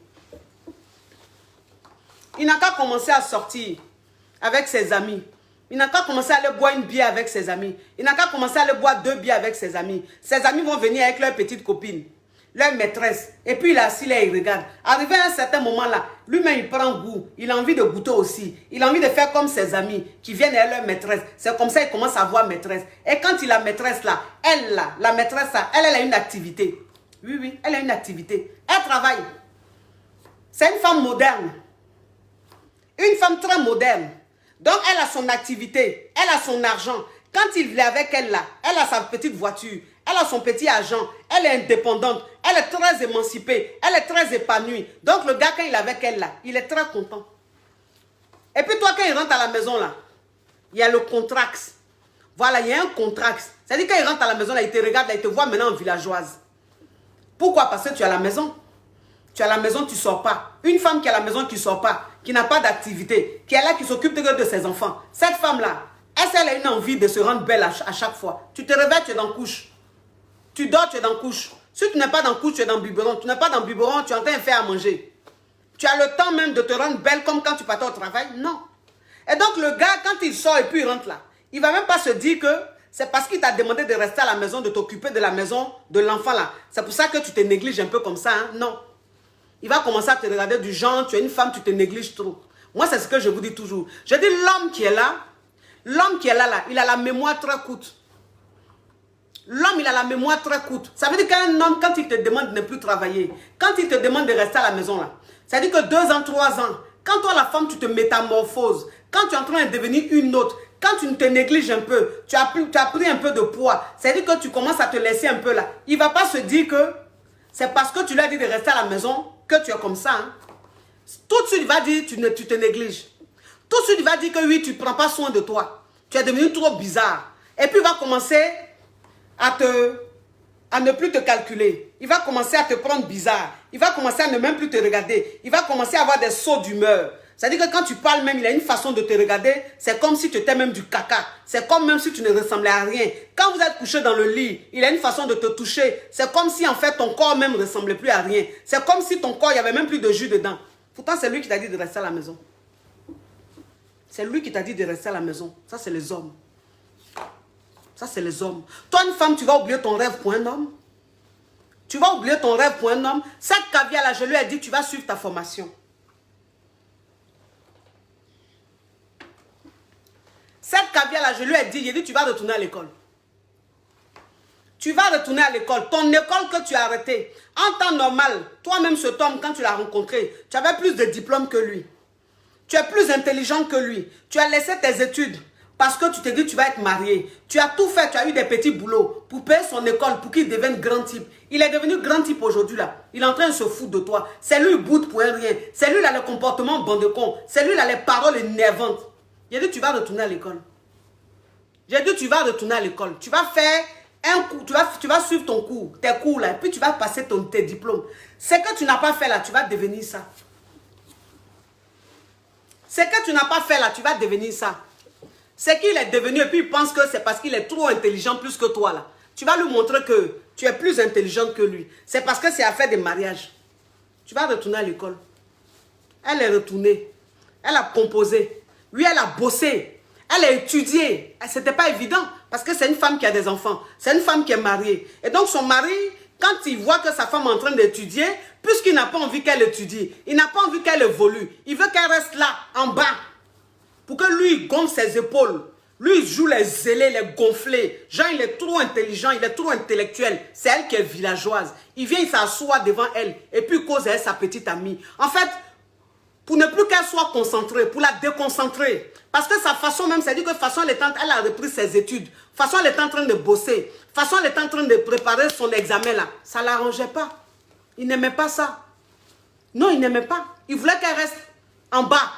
Il n'a qu'à commencer à sortir avec ses amis. Il n'a qu'à commencer à aller boire une bière avec ses amis. Il n'a qu'à commencer à aller boire 2 bières avec ses amis. Ses amis vont venir avec leur petite copine, leur maîtresse. Et puis il est assis là, il regarde. Arrivé à un certain moment là, lui-même il prend goût. Il a envie de goûter aussi. Il a envie de faire comme ses amis qui viennent avec leur maîtresse. C'est comme ça qu'il commence à voir maîtresse. Et quand il a maîtresse là, elle là, la maîtresse là, elle a une activité. Oui, oui, elle a une activité. Elle travaille. C'est une femme moderne. Une femme très moderne. Donc, elle a son activité, elle a son argent. Quand il est avec elle là, elle a sa petite voiture, elle a son petit argent, elle est indépendante, elle est très émancipée, elle est très épanouie. Donc, le gars, quand il est avec elle là, il est très content. Et puis, toi, quand il rentre à la maison là, il y a le contrax. Voilà, il y a un contrax. C'est-à-dire, quand il rentre à la maison là, il te regarde là, il te voit maintenant en villageoise. Pourquoi? Parce que tu es à la maison. Tu es à la maison, tu ne sors pas. Une femme qui est à la maison, qui ne sort pas, qui n'a pas d'activité, qui est là, qui s'occupe de ses enfants. Cette femme-là, elle a une envie de se rendre belle à chaque fois. Tu te réveilles, tu es dans la couche. Tu dors, tu es dans la couche. Si tu n'es pas dans la couche, tu es dans le biberon. Tu n'es pas dans le biberon, tu es en train de faire à manger. Tu as le temps même de te rendre belle comme quand tu partais au travail? Non. Et donc le gars, quand il sort et puis il rentre là, il ne va même pas se dire que c'est parce qu'il t'a demandé de rester à la maison, de t'occuper de la maison de l'enfant là. C'est pour ça que tu te négliges un peu comme ça, hein? Non. Il va commencer à te regarder du genre, tu es une femme, tu te négliges trop. Moi, c'est ce que je vous dis toujours. Je dis l'homme qui est là, il a la mémoire très courte. L'homme, il a la mémoire très courte. Ça veut dire qu'un homme, quand il te demande de ne plus travailler, quand il te demande de rester à la maison là, ça veut dire que 2 ans, 3 ans, quand toi, la femme, tu te métamorphoses, quand tu es en train de devenir une autre, quand tu te négliges un peu, tu as pris un peu de poids, ça veut dire que tu commences à te laisser un peu là. Il ne va pas se dire que c'est parce que tu lui as dit de rester à la maison que tu es comme ça. Hein. Tout de suite, il va dire tu te négliges. Tout de suite, il va dire que oui, tu ne prends pas soin de toi. Tu es devenu trop bizarre. Et puis, il va commencer à ne plus te calculer. Il va commencer à te prendre bizarre. Il va commencer à ne même plus te regarder. Il va commencer à avoir des sauts d'humeur. C'est-à-dire que quand tu parles même, il a une façon de te regarder. C'est comme si tu étais même du caca. C'est comme même si tu ne ressemblais à rien. Quand vous êtes couché dans le lit, il a une façon de te toucher. C'est comme si en fait ton corps même ne ressemblait plus à rien. C'est comme si ton corps, il n'y avait même plus de jus dedans. Pourtant, c'est lui qui t'a dit de rester à la maison. C'est lui qui t'a dit de rester à la maison. Ça, c'est les hommes. Ça, c'est les hommes. Toi, une femme, tu vas oublier ton rêve pour un homme? Tu vas oublier ton rêve pour un homme? Cette caviar-là, je lui ai dit, tu vas suivre ta formation. Cette caviar-là, je lui ai dit, tu vas retourner à l'école. Tu vas retourner à l'école. Ton école que tu as arrêtée. En temps normal, toi-même, cet homme, quand tu l'as rencontré, tu avais plus de diplômes que lui. Tu es plus intelligent que lui. Tu as laissé tes études parce que tu t'es dit tu vas être marié. Tu as tout fait, tu as eu des petits boulots pour payer son école, pour qu'il devienne grand type. Il est devenu grand type aujourd'hui là. Il est en train de se foutre de toi. C'est lui qui boude pour un rien. C'est lui qui a le comportement bandecon. C'est lui qui a les paroles énervantes. J'ai dit tu vas retourner à l'école. J'ai dit tu vas retourner à l'école. Tu vas faire un cours, tu vas suivre ton cours, tes cours là, et puis tu vas passer tes diplômes. Ce que tu n'as pas fait là, tu vas devenir ça. Ce que tu n'as pas fait là, tu vas devenir ça. C'est qu'il est devenu et puis il pense que c'est parce qu'il est trop intelligent plus que toi là. Tu vas lui montrer que tu es plus intelligente que lui. C'est parce que c'est à faire des mariages. Tu vas retourner à l'école. Elle est retournée. Elle a composé. Lui, elle a bossé. Elle a étudié. Ce n'était pas évident parce que c'est une femme qui a des enfants. C'est une femme qui est mariée. Et donc son mari, quand il voit que sa femme est en train d'étudier, puisqu'il n'a pas envie qu'elle étudie, il n'a pas envie qu'elle évolue, il veut qu'elle reste là, en bas, pour que lui, il gonfle ses épaules. Lui, il joue les zélés, les gonflés. Jean, il est trop intelligent, il est trop intellectuel. C'est elle qui est villageoise. Il vient, il s'assoit devant elle, et puis il cause avec sa petite amie. En fait, pour ne plus qu'elle soit concentrée, pour la déconcentrer. Parce que sa façon même, c'est-à-dire que façon, elle a repris ses études. Façon, elle est en train de bosser. Façon, elle est en train de préparer son examen là. Ça ne l'arrangeait pas. Il n'aimait pas ça. Non, il n'aimait pas. Il voulait qu'elle reste en bas.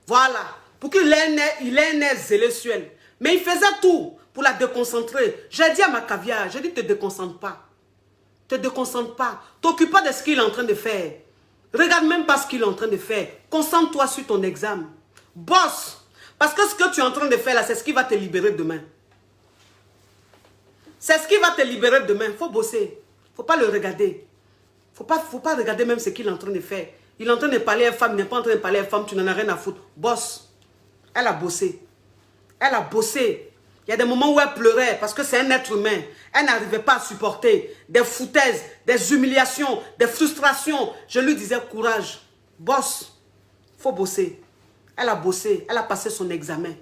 Voilà. Pour qu'il ait un air zélésuel. Mais il faisait tout pour la déconcentrer. J'ai dit à ma caviar, j'ai dit, te déconcentre pas. Te déconcentre pas. T'occupe pas de ce qu'il est en train de faire. Regarde même pas ce qu'il est en train de faire. Concentre-toi sur ton examen. Bosse. Parce que ce que tu es en train de faire là, c'est ce qui va te libérer demain. C'est ce qui va te libérer demain. Il faut bosser. Il ne faut pas le regarder. Il ne faut pas regarder même ce qu'il est en train de faire. Il est en train de parler à une femme, il n'est pas en train de parler à une femme, tu n'en as rien à foutre. Bosse. Elle a bossé. Elle a bossé. Il y a des moments où elle pleurait parce que c'est un être humain. Elle n'arrivait pas à supporter des foutaises, des humiliations, des frustrations. Je lui disais courage, bosse. Il faut bosser. Elle a bossé, elle a passé son examen.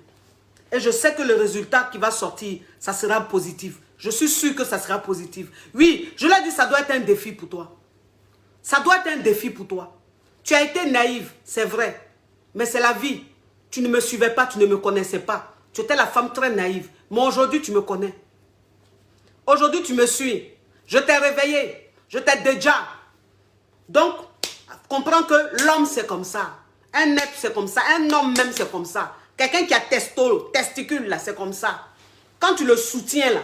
Et je sais que le résultat qui va sortir, ça sera positif. Je suis sûr que ça sera positif. Oui, je l'ai dit, ça doit être un défi pour toi. Ça doit être un défi pour toi. Tu as été naïve, c'est vrai. Mais c'est la vie. Tu ne me suivais pas, tu ne me connaissais pas. Tu étais la femme très naïve. Mais aujourd'hui, tu me connais. Aujourd'hui, tu me suis. Je t'ai réveillé. Je t'ai déjà. Donc, comprends que l'homme, c'est comme ça. Un être, c'est comme ça. Un homme même, c'est comme ça. Quelqu'un qui a testicule, là, c'est comme ça. Quand tu le soutiens, là,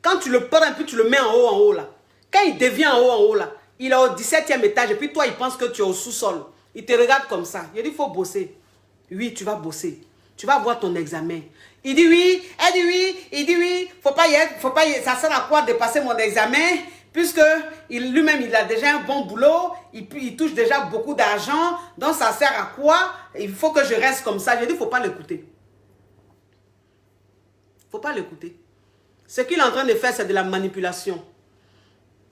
quand tu le prends, puis tu le mets en haut, là. Quand il devient en haut, là, il est au 17e étage, et puis toi, il pense que tu es au sous-sol. Il te regarde comme ça. Il dit, il faut bosser. Oui, tu vas bosser. Tu vas avoir ton examen. Il dit oui, elle dit oui, il dit oui. Faut pas y être, ça sert à quoi de passer mon examen? Puisque lui-même, il a déjà un bon boulot, il touche déjà beaucoup d'argent, donc ça sert à quoi? Il faut que je reste comme ça. Je dis, il ne faut pas l'écouter. Il ne faut pas l'écouter. Ce qu'il est en train de faire, c'est de la manipulation.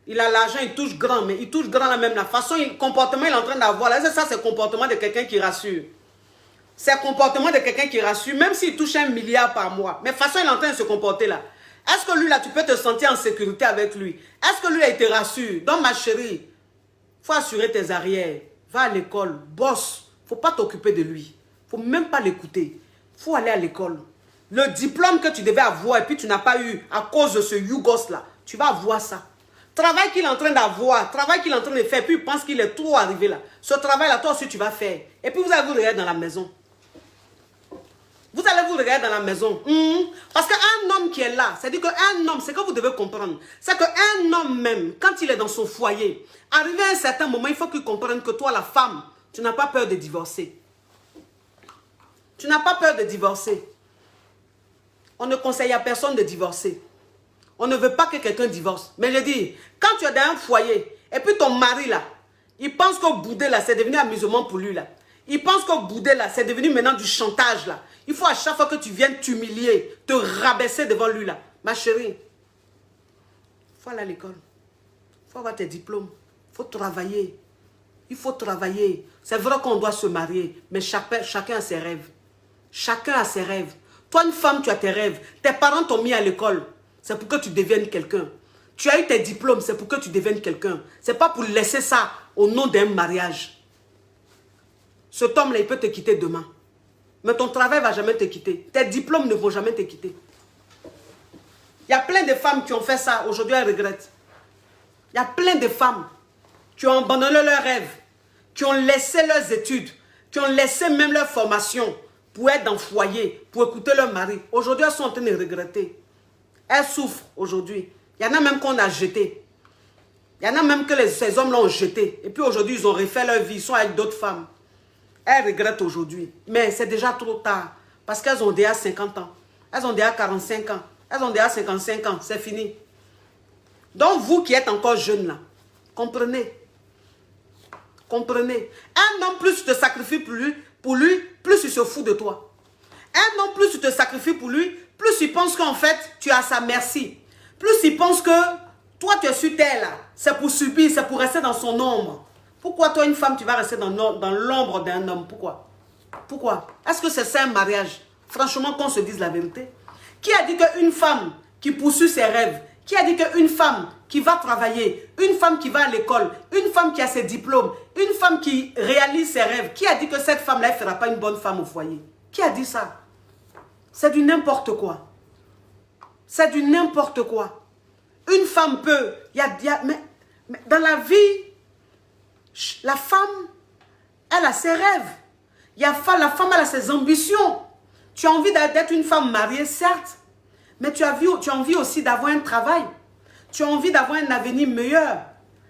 Il a l'argent, il touche grand, mais il touche grand la même façon, le comportement il est en train d'avoir. Là, ça, c'est le comportement de quelqu'un qui rassure. C'est le comportement de quelqu'un qui rassure, même s'il touche 1 milliard par mois. Mais de toute façon, il est en train de se comporter là. Est-ce que lui, là, tu peux te sentir en sécurité avec lui? Est-ce que lui, là, il te rassure? Donc, ma chérie, il faut assurer tes arrières. Va à l'école, bosse. Il ne faut pas t'occuper de lui. Il ne faut même pas l'écouter. Il faut aller à l'école. Le diplôme que tu devais avoir et puis tu n'as pas eu à cause de ce Yougos là, tu vas avoir ça. Travail qu'il est en train d'avoir, travail qu'il est en train de faire, puis il pense qu'il est trop arrivé là. Ce travail-là, toi aussi, tu vas faire. Et puis vous allez vous regarder dans la maison. Vous allez vous regarder dans la maison. Parce qu'un homme qui est là, c'est-à-dire qu'un homme, c'est que vous devez comprendre, c'est qu'un homme même, quand il est dans son foyer, arrivé à un certain moment, il faut qu'il comprenne que toi, la femme, tu n'as pas peur de divorcer. Tu n'as pas peur de divorcer. On ne conseille à personne de divorcer. On ne veut pas que quelqu'un divorce. Mais je dis, quand tu es dans un foyer, et puis ton mari là, il pense que bouder là, c'est devenu amusement pour lui là. Il pense que bouder là, c'est devenu maintenant du chantage là. Il faut à chaque fois que tu viennes t'humilier, te rabaisser devant lui là. Ma chérie, il faut aller à l'école. Il faut avoir tes diplômes. Il faut travailler. Il faut travailler. C'est vrai qu'on doit se marier, mais chacun a ses rêves. Chacun a ses rêves. Toi, une femme, tu as tes rêves. Tes parents t'ont mis à l'école. C'est pour que tu deviennes quelqu'un. Tu as eu tes diplômes, c'est pour que tu deviennes quelqu'un. Ce n'est pas pour laisser ça au nom d'un mariage. Cet homme-là, il peut te quitter demain. Mais ton travail ne va jamais te quitter. Tes diplômes ne vont jamais te quitter. Il y a plein de femmes qui ont fait ça. Aujourd'hui, elles regrettent. Il y a plein de femmes qui ont abandonné leurs rêves, qui ont laissé leurs études, qui ont laissé même leur formation pour être dans le foyer, pour écouter leur mari. Aujourd'hui, elles sont en train de regretter. Elles souffrent aujourd'hui. Il y en a même qu'on a jeté. Il y en a même que ces hommes l'ont jeté. Et puis aujourd'hui, ils ont refait leur vie. Ils sont avec d'autres femmes. Elles regrettent aujourd'hui. Mais c'est déjà trop tard. Parce qu'elles ont déjà 50 ans. Elles ont déjà 45 ans. Elles ont déjà 55 ans. C'est fini. Donc vous qui êtes encore jeunes là, comprenez. Comprenez. Un homme, plus tu te sacrifies pour lui, plus il se fout de toi. Un homme, plus tu te sacrifies pour lui, plus il pense qu'en fait, tu es à sa merci. Plus il pense que toi, tu es sur terre là. C'est pour subir, c'est pour rester dans son ombre. Pourquoi toi, une femme, tu vas rester dans l'ombre d'un homme? Pourquoi? Pourquoi? Est-ce que c'est ça un mariage? Franchement, qu'on se dise la vérité. Qui a dit qu'une femme qui poursuit ses rêves, qui a dit qu'une femme qui va travailler, une femme qui va à l'école, une femme qui a ses diplômes, une femme qui réalise ses rêves, qui a dit que cette femme-là ne fera pas une bonne femme au foyer? Qui a dit ça? C'est du n'importe quoi. C'est du n'importe quoi. Une femme peut... mais dans la vie, la femme, elle a ses rêves. La femme, elle a ses ambitions. Tu as envie d'être une femme mariée, certes. Mais tu as envie aussi d'avoir un travail. Tu as envie d'avoir un avenir meilleur.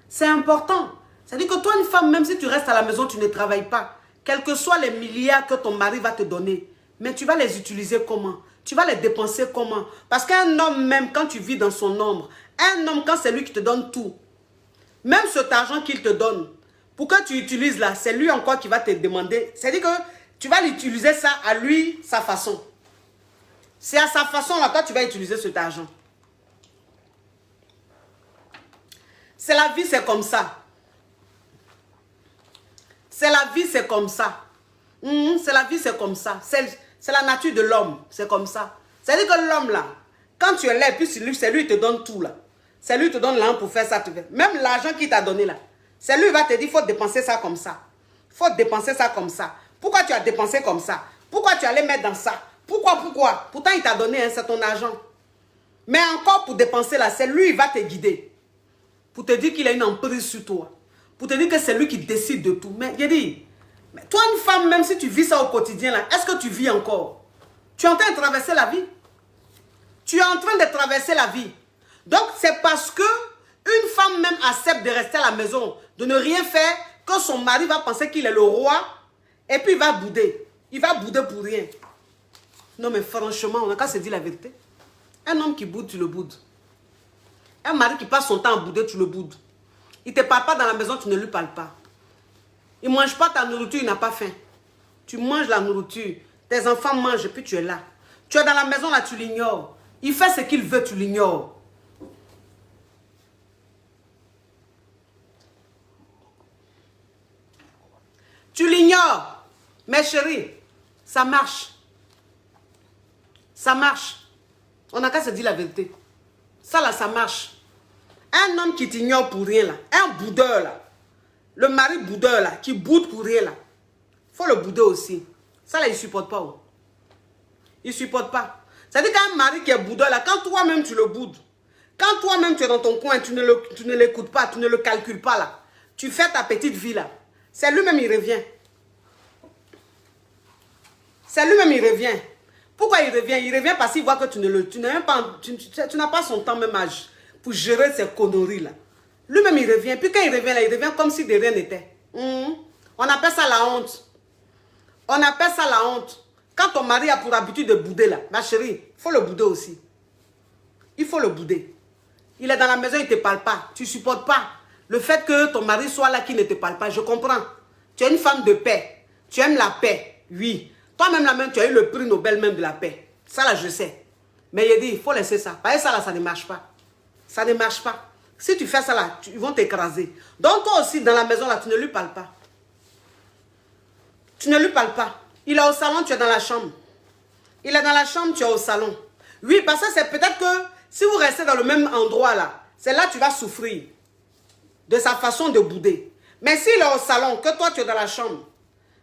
C'est important. C'est-à-dire que toi, une femme, même si tu restes à la maison, tu ne travailles pas. Quels que soient les milliards que ton mari va te donner, mais tu vas les utiliser comment? Tu vas les dépenser comment? Parce qu'un homme, même quand tu vis dans son ombre, un homme, quand c'est lui qui te donne tout, même cet argent qu'il te donne, pour que tu utilises là, c'est lui encore qui va te demander. C'est-à-dire que tu vas l'utiliser ça à lui, sa façon. C'est à sa façon là, toi, tu vas utiliser cet argent. C'est la vie, c'est comme ça. C'est la vie, c'est comme ça. C'est la vie, c'est comme ça. C'est la nature de l'homme, c'est comme ça. C'est-à-dire que l'homme là, quand tu es là, et puis c'est lui qui te donne tout là. C'est lui qui te donne l'argent pour faire ça. Même l'argent qu'il t'a donné là. C'est lui qui va te dire, il faut dépenser ça comme ça. Il faut dépenser ça comme ça. Pourquoi tu as dépensé comme ça? Pourquoi tu allais mettre dans ça? Pourquoi? Pourtant, il t'a donné, hein, c'est ton argent. Mais encore pour dépenser là, c'est lui qui va te guider. Pour te dire qu'il a une emprise sur toi. Pour te dire que c'est lui qui décide de tout. Mais il dit, mais toi une femme, même si tu vis ça au quotidien là, est-ce que tu vis encore? Tu es en train de traverser la vie. Tu es en train de traverser la vie. Donc c'est parce que une femme même accepte de rester à la maison, de ne rien faire, que son mari va penser qu'il est le roi, et puis il va bouder. Il va bouder pour rien. Non mais franchement, on n'a qu'à se dire la vérité. Un homme qui boude, tu le boudes. Un mari qui passe son temps à bouder, tu le boudes. Il ne te parle pas dans la maison, tu ne lui parles pas. Il ne mange pas ta nourriture, il n'a pas faim. Tu manges la nourriture. Tes enfants mangent et puis tu es là. Tu es dans la maison là, tu l'ignores. Il fait ce qu'il veut, tu l'ignores. Tu l'ignores. Mais chérie, ça marche. Ça marche. On n'a qu'à se dire la vérité. Ça là, ça marche. Un homme qui t'ignore pour rien là, un boudeur là, le mari boudeur là, qui boude pour rien là, faut le bouder aussi. Ça là, il ne supporte pas. Oh. Il ne supporte pas. C'est-à-dire qu'un mari qui est boudeur là, quand toi-même tu le boudes, quand toi-même tu es dans ton coin, tu ne l'écoutes pas, tu ne le calcules pas là, tu fais ta petite vie là, c'est lui-même il revient. C'est lui-même il revient. Pourquoi il revient? Il revient parce qu'il voit que tu n'as pas son temps même âge pour gérer ces conneries là. Lui-même il revient. Puis quand il revient là, il revient comme si de rien n'était. On appelle ça la honte. On appelle ça la honte. Quand ton mari a pour habitude de bouder là, ma chérie, il faut le bouder aussi. Il faut le bouder. Il est dans la maison, il ne te parle pas. Tu ne supportes pas le fait que ton mari soit là qui ne te parle pas. Je comprends. Tu es une femme de paix. Tu aimes la paix. Oui. Toi-même là même, tu as eu le prix Nobel même de la paix. Ça là, je sais. Mais il dit, il faut laisser ça. Parce que ça là, ça ne marche pas. Ça ne marche pas. Si tu fais ça là, ils vont t'écraser. Donc toi aussi, dans la maison là, tu ne lui parles pas. Tu ne lui parles pas. Il est au salon, tu es dans la chambre. Il est dans la chambre, tu es au salon. Oui, parce que c'est peut-être que si vous restez dans le même endroit là, c'est là que tu vas souffrir de sa façon de bouder. Mais s'il est au salon, que toi tu es dans la chambre,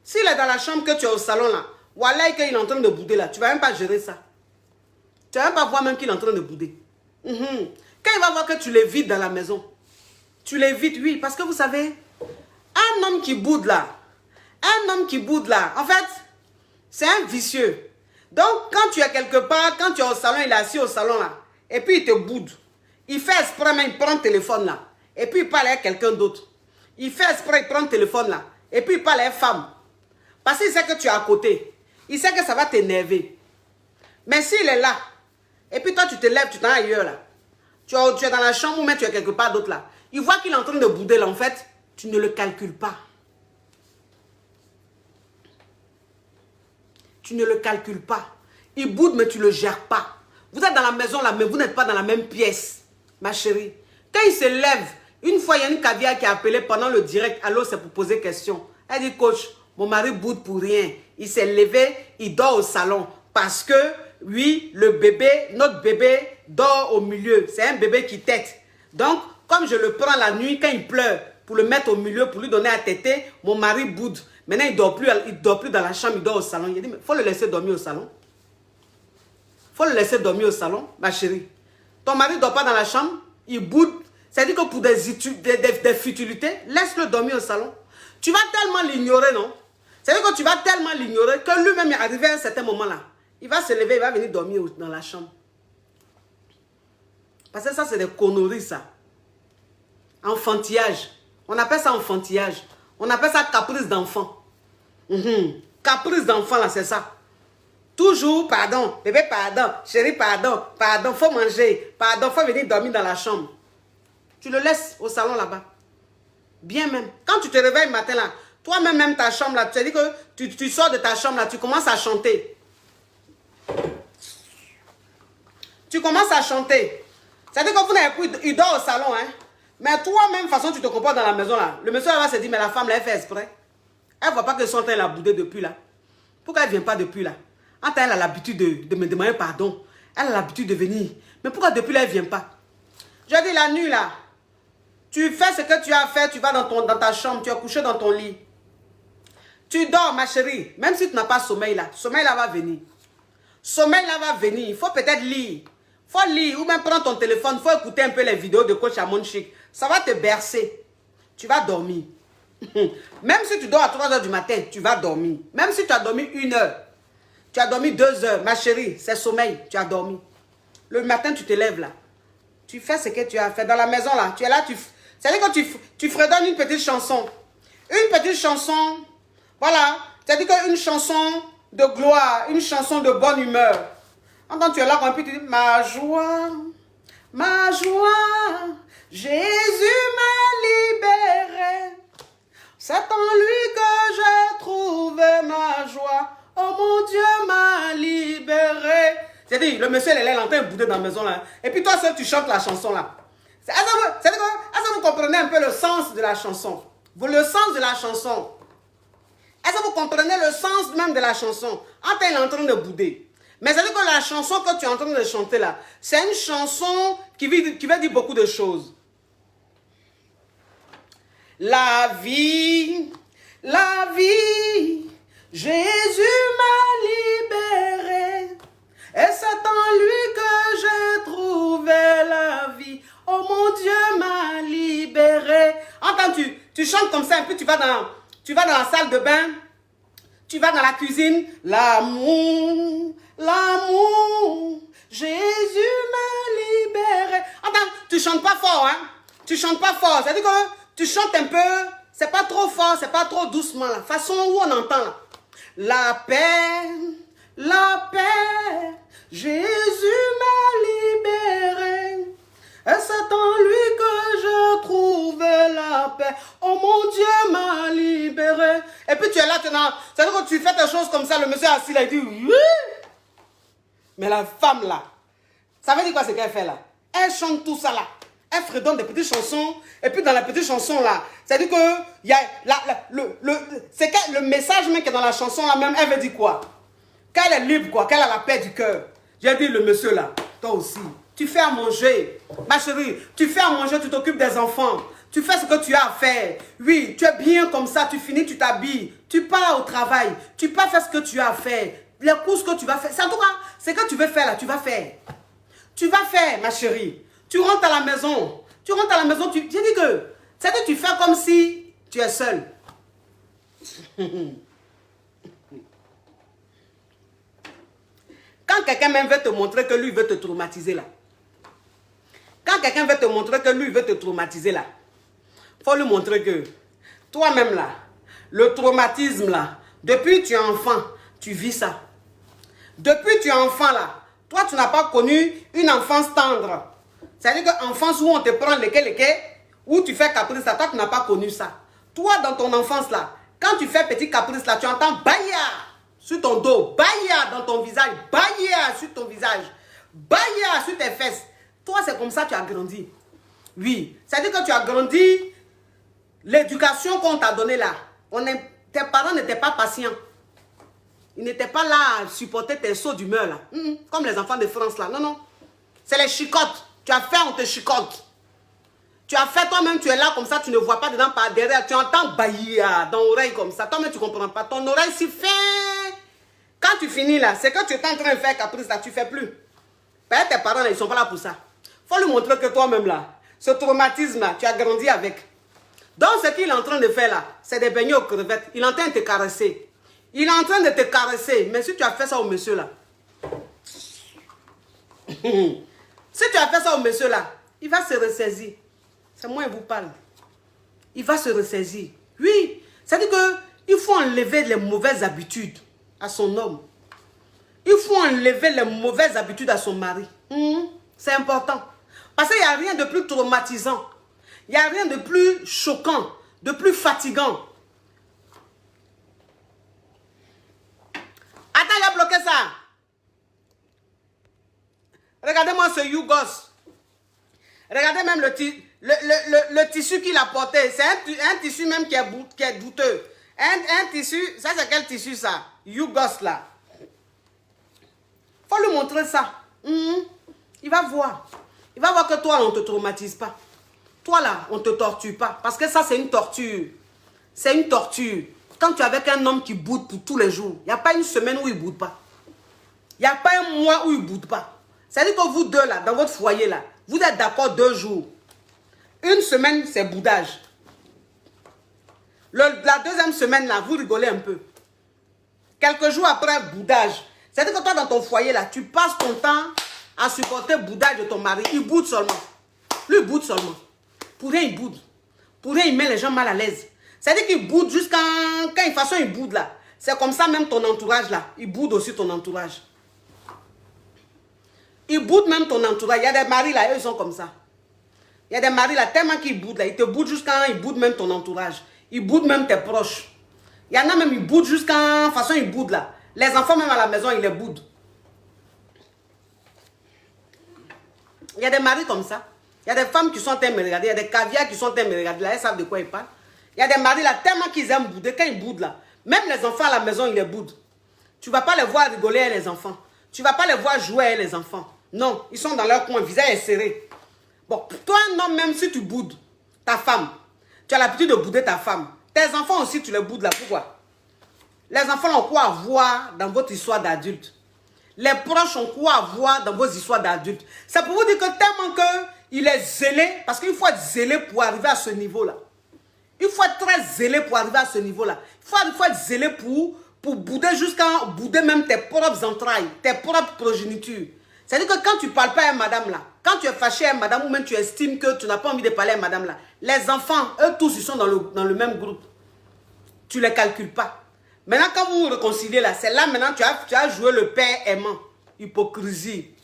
s'il est dans la chambre, que tu es au salon là, voilà qu'il est en train de bouder là, tu ne vas même pas gérer ça. Tu ne vas même pas voir même qu'il est en train de bouder. Quand il va voir que tu l'évites dans la maison, tu l'évites, oui, parce que vous savez, un homme qui boude là, en fait, c'est un vicieux. Donc, quand tu es quelque part, quand tu es au salon, il est assis au salon là, et puis il te boude. Il fait exprès, mais il prend le téléphone là, et puis il parle à quelqu'un d'autre. Il fait exprès, il prend le téléphone là, et puis il parle à une femme. Parce qu'il sait que tu es à côté. Il sait que ça va t'énerver. Mais s'il est là, et puis toi tu te lèves, tu t'en vas ailleurs là, tu es dans la chambre ou même tu es quelque part d'autre là, il voit qu'il est en train de bouder là, en fait, tu ne le calcules pas. Tu ne le calcules pas. Il boude, mais tu ne le gères pas. Vous êtes dans la maison là, mais vous n'êtes pas dans la même pièce, ma chérie. Quand il se lève, une fois, il y a une caviar qui a appelé pendant le direct. Allô, c'est pour poser question. Elle dit, coach, mon mari boude pour rien. Il s'est levé, il dort au salon. Parce que, oui, le bébé, notre bébé dort au milieu. C'est un bébé qui tète. Donc, comme je le prends la nuit, quand il pleure, pour le mettre au milieu, pour lui donner à téter, mon mari boude. Maintenant, il ne dort plus dans la chambre, il dort au salon. Il dit, mais il faut le laisser dormir au salon. Il faut le laisser dormir au salon, ma chérie. Ton mari ne dort pas dans la chambre, il boude. C'est-à-dire que pour des futilités, laisse-le dormir au salon. Tu vas tellement l'ignorer, non? C'est-à-dire que tu vas tellement l'ignorer que lui-même est arrivé à un certain moment-là. Il va se lever, il va venir dormir dans la chambre. Parce que ça, c'est des conneries, ça. Enfantillage. On appelle ça enfantillage. On appelle ça caprice d'enfant. Caprice d'enfant, là, c'est ça. Toujours, pardon, bébé, pardon, chérie, pardon, pardon, faut manger, pardon, faut venir dormir dans la chambre. Tu le laisses au salon là-bas. Bien même. Quand tu te réveilles le matin là, toi-même, même ta chambre là, tu as dit que tu sors de ta chambre là, tu commences à chanter. Tu commences à chanter. C'est-à-dire que vous n'avez plus, il dort au salon, hein. Mais toi-même, façon tu te comportes dans la maison là, le monsieur là va se dire, mais la femme là, elle fait exprès. Elle ne voit pas que son teint l'a boudé depuis là. Pourquoi elle ne vient pas depuis là? Quand elle a l'habitude de me demander pardon, elle a l'habitude de venir. Mais pourquoi depuis là, elle ne vient pas? Je dis la nuit là, tu fais ce que tu as fait, tu vas dans ta chambre, tu es couché dans ton lit. Tu dors, ma chérie, même si tu n'as pas sommeil là va venir. Sommeil là va venir, il faut peut-être lire. Il faut lire ou même prendre ton téléphone, il faut écouter un peu les vidéos de coach Amon Chic. Ça va te bercer. Tu vas dormir. Même si tu dors à 3 h du matin, tu vas dormir. Même si tu as dormi 1 heure, tu as dormi 2 heures, ma chérie, c'est sommeil, tu as dormi. Le matin, tu te lèves là. Tu fais ce que tu as fait dans la maison là. Tu es là, c'est-à-dire que tu fredonnes une petite chanson. Une petite chanson, voilà. C'est-à-dire qu'une chanson de gloire, une chanson de bonne humeur. Quand tu es là, puis tu dis, ma joie, Jésus m'a libéré. C'est en lui que j'ai trouvé ma joie. Oh mon Dieu m'a libéré. C'est-à-dire, le monsieur, il est en train de bouder dans la maison là. Et puis toi seul, tu chantes la chanson là. C'est-à-dire que vous comprenez un peu le sens de la chanson. Le sens de la chanson. Est-ce que vous comprenez le sens même de la chanson? Quand elle est en train de bouder. Mais c'est-à-dire que la chanson que tu es en train de chanter là, c'est une chanson qui veut dire beaucoup de choses. La vie, Jésus m'a libéré. Et c'est en lui que j'ai trouvé la vie. Oh mon Dieu m'a libéré. Entends-tu? Tu chantes comme ça, et puis tu vas dans la salle de bain, tu vas dans la cuisine. L'amour, Jésus m'a libéré. Entends, tu chantes pas fort, hein? Tu chantes pas fort. C'est-à-dire que tu chantes un peu, c'est pas trop fort, c'est pas trop doucement. La façon où on entend. La paix, Jésus m'a libéré. Et c'est en lui que je trouve la paix. Oh mon Dieu m'a libéré. Et puis tu es là, c'est-à-dire que tu fais des choses comme ça, le monsieur assis là, il dit oui. Mais la femme là, ça veut dire quoi ce qu'elle fait là? Elle chante tout ça là. Elle fredonne des petites chansons. Et puis dans les petites chansons là, c'est-à-dire que il y a le message même qui est dans la chanson là même, elle veut dire quoi? Qu'elle est libre quoi, qu'elle a la paix du cœur. J'ai dit le monsieur là, toi aussi. Tu fais à manger, ma chérie, tu fais à manger, tu t'occupes des enfants, tu fais ce que tu as à faire. Oui, tu es bien comme ça, tu finis, tu t'habilles, tu pars au travail, tu pars faire ce que tu as à faire, les courses que tu vas faire. C'est en tout cas, ce que tu veux faire là, tu vas faire. Tu vas faire, ma chérie. Tu rentres à la maison, j'ai dit que, c'est que tu fais comme si tu es seule. Quand quelqu'un même veut te montrer que lui veut te traumatiser là, quand quelqu'un veut te montrer que lui veut te traumatiser là, il faut lui montrer que toi-même là, le traumatisme là, depuis que tu es enfant, tu vis ça. Depuis que tu es enfant là, toi tu n'as pas connu une enfance tendre. C'est-à-dire que enfance où on te prend lesquels, où tu fais caprice là, toi tu n'as pas connu ça. Toi dans ton enfance là, quand tu fais petit caprice là, tu entends baya sur ton dos, baya dans ton visage, baya sur ton visage, baya sur tes fesses. Toi, c'est comme ça que tu as grandi. Oui, c'est-à-dire que tu as grandi, l'éducation qu'on t'a donnée là, tes parents n'étaient pas patients. Ils n'étaient pas là à supporter tes sauts d'humeur là. Comme les enfants de France là. Non, non. C'est les chicottes. Tu as fait, on te chicote. Tu as fait toi-même, tu es là comme ça, tu ne vois pas dedans par derrière. Tu entends baillir dans l'oreille comme ça. Toi-même, tu ne comprends pas. Ton oreille si fin. Quand tu finis là, c'est que tu es en train de faire caprice là, tu ne fais plus. Ben, tes parents là, ils ne sont pas là pour ça. Il faut lui montrer que toi-même là, ce traumatisme là, tu as grandi avec. Donc ce qu'il est en train de faire là, c'est des beignets aux crevettes. Il est en train de te caresser. Il est en train de te caresser. Mais si tu as fait ça au monsieur là, si tu as fait ça au monsieur là, il va se ressaisir. C'est moi qui vous parle. il va se ressaisir. Oui, c'est-à-dire qu'il faut enlever les mauvaises habitudes à son homme. Il faut enlever les mauvaises habitudes à son mari. C'est important. Parce qu'il n'y a rien de plus traumatisant. Il n'y a rien de plus choquant, de plus fatigant. Attends, il a bloqué ça. Regardez-moi ce Yougos. Regardez même le tissu qu'il a porté. C'est un tissu même qui est douteux. Un tissu, ça c'est quel tissu ça? Yougos là. Faut lui montrer ça. Il va voir. Il va voir que toi, on ne te traumatise pas. Toi là, on ne te torture pas. Parce que ça, c'est une torture. C'est une torture. Quand tu es avec un homme qui boude pour tous les jours, il n'y a pas une semaine où il ne boude pas. Il n'y a pas un mois où il ne boude pas. C'est-à-dire que vous deux là, dans votre foyer là, vous êtes d'accord 2 jours. Une semaine, c'est boudage. La deuxième semaine là, vous rigolez un peu. Quelques jours après, boudage. C'est-à-dire que toi, dans ton foyer là, tu passes ton temps à supporter le boudage de ton mari. Il boude seulement. Lui, il boude seulement. Pour rien, il boude. Pour rien, il met les gens mal à l'aise. C'est-à-dire qu'il boude jusqu'à... Quand de toute façon, il boude là. C'est comme ça même ton entourage là. Il boude aussi ton entourage. Il boude même ton entourage. Il y a des maris là, eux, ils sont comme ça. Il y a des maris là, tellement qu'ils boudent là. Ils te boudent jusqu'à... Ils boudent même ton entourage. Ils boudent même tes proches. Il y en a même, ils boudent jusqu'à... De toute façon, ils boudent là. Les enfants même à la maison, ils les boudent. Il y a des maris comme ça. Il y a des femmes qui sont en train de me regarder. Il y a des caviars qui sont en train de me regarder. Là, elles savent de quoi ils parlent. Il y a des maris là, tellement qu'ils aiment bouder. Quand ils boudent là, même les enfants à la maison, ils les boudent. Tu ne vas pas les voir rigoler avec les enfants. Tu ne vas pas les voir jouer avec les enfants. Non, ils sont dans leur coin, le visage est serré. Bon, toi, un homme, même si tu boudes ta femme, tu as l'habitude de bouder ta femme. Tes enfants aussi, tu les boudes là. Pourquoi? Les enfants ont quoi à voir dans votre histoire d'adulte. Les proches ont quoi à voir dans vos histoires d'adultes. C'est pour vous dire que tellement qu'il est zélé, parce qu'il faut être zélé pour arriver à ce niveau-là. Il faut être très zélé pour arriver à ce niveau-là. Il faut être zélé pour bouder jusqu'à bouder même tes propres entrailles, tes propres progénitures. C'est-à-dire que quand tu ne parles pas à madame là, quand tu es fâché à madame ou même tu estimes que tu n'as pas envie de parler à madame là, les enfants, eux tous, ils sont dans le même groupe. Tu ne les calcules pas. Maintenant, quand vous vous réconciliez là, c'est là maintenant tu as joué le père aimant. Hypocrisie.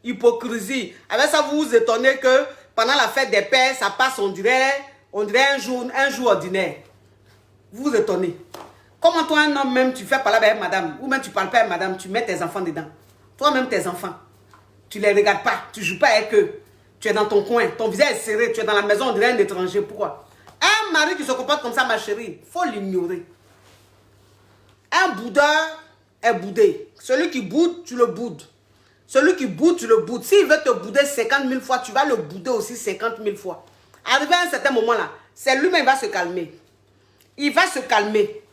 Hypocrisie. Avec ça, vous vous étonnez que pendant la fête des pères, ça passe, on dirait un jour ordinaire. Vous vous étonnez. Comment toi, un homme même, tu fais parler avec madame, ou même tu ne parles pas avec madame, tu mets tes enfants dedans. Toi-même, tes enfants, tu ne les regardes pas, tu ne joues pas avec eux. Tu es dans ton coin, ton visage est serré, tu es dans la maison, on dirait un étranger. Pourquoi? Un mari qui se comporte comme ça, ma chérie, il faut l'ignorer. Un boudeur est boudé. Celui qui boude, tu le boudes. Celui qui boude, tu le boudes. S'il veut te bouder 50 000 fois, tu vas le bouder aussi 50 000 fois. Arrivé à un certain moment là, c'est lui-même qui va se calmer. Il va se calmer.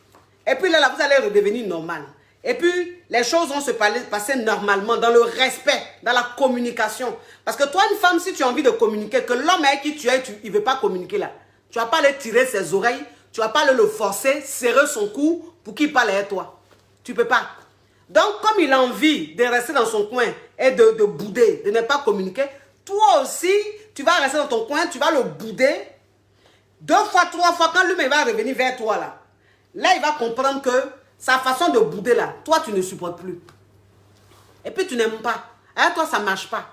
Et puis là, vous allez redevenir normal. Et puis, les choses vont se passer normalement, dans le respect, dans la communication. Parce que toi, une femme, si tu as envie de communiquer, que l'homme avec qui tu es, il ne veut pas communiquer là, tu ne vas pas aller tirer ses oreilles, tu ne vas pas aller le forcer, serrer son cou pour qu'il parle avec toi. Tu ne peux pas. Donc, comme il a envie de rester dans son coin et de bouder, de ne pas communiquer, toi aussi, tu vas rester dans ton coin, tu vas le bouder. 2 fois, 3 fois, quand lui va revenir vers toi là, il va comprendre que sa façon de bouder là, toi, tu ne supportes plus. Et puis, tu n'aimes pas. Avec toi, ça ne marche pas.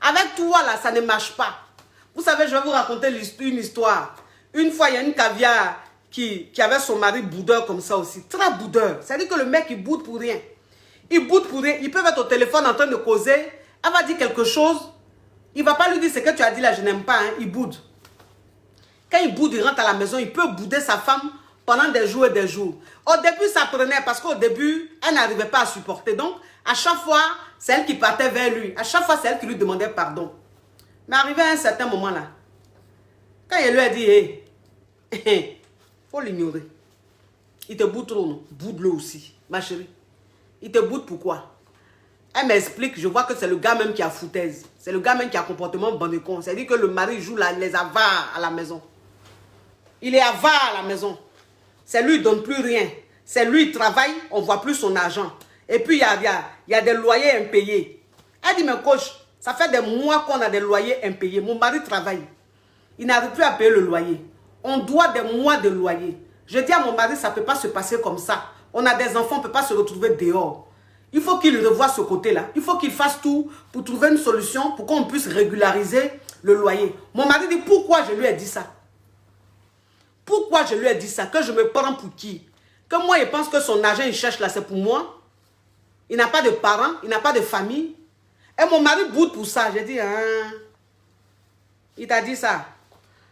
Avec toi là, ça ne marche pas. Vous savez, je vais vous raconter une histoire. Une fois, il y a une caviar qui avait son mari boudeur comme ça aussi. Très boudeur. C'est-à-dire que le mec, il boude pour rien. Il boude pour rien. Il peut être au téléphone en train de causer. Elle va dire quelque chose. Il ne va pas lui dire ce que tu as dit là, je n'aime pas. Hein. Il boude. Quand il boude, il rentre à la maison. Il peut bouder sa femme pendant des jours et des jours. Au début, ça prenait parce qu'au début, elle n'arrivait pas à supporter. Donc, à chaque fois, c'est elle qui partait vers lui. À chaque fois, c'est elle qui lui demandait pardon. Mais arrivé à un certain moment là, quand il lui a dit, hé, faut l'ignorer. Il te boude trop, non? Boude-le aussi, ma chérie. Il te boude pourquoi? Elle m'explique, je vois que c'est le gars même qui a foutaise. C'est le gars même qui a comportement bon et con. C'est-à-dire que le mari joue les avares à la maison. Il est avare à la maison. C'est lui, il ne donne plus rien. C'est lui, il travaille, on ne voit plus son argent. Et puis, il y a des loyers impayés. Elle dit, mais coach, ça fait des mois qu'on a des loyers impayés. Mon mari travaille. Il n'arrive plus à payer le loyer. On doit des mois de loyer. Je dis à mon mari, ça ne peut pas se passer comme ça. On a des enfants, on ne peut pas se retrouver dehors. Il faut qu'il revoie ce côté-là. Il faut qu'il fasse tout pour trouver une solution pour qu'on puisse régulariser le loyer. Mon mari dit, pourquoi je lui ai dit ça? Pourquoi je lui ai dit ça? Que je me prends pour qui? Que moi, il pense que son argent, il cherche là, c'est pour moi. Il n'a pas de parents, il n'a pas de famille. Et mon mari boude pour ça. J'ai dit, hein, il t'a dit ça.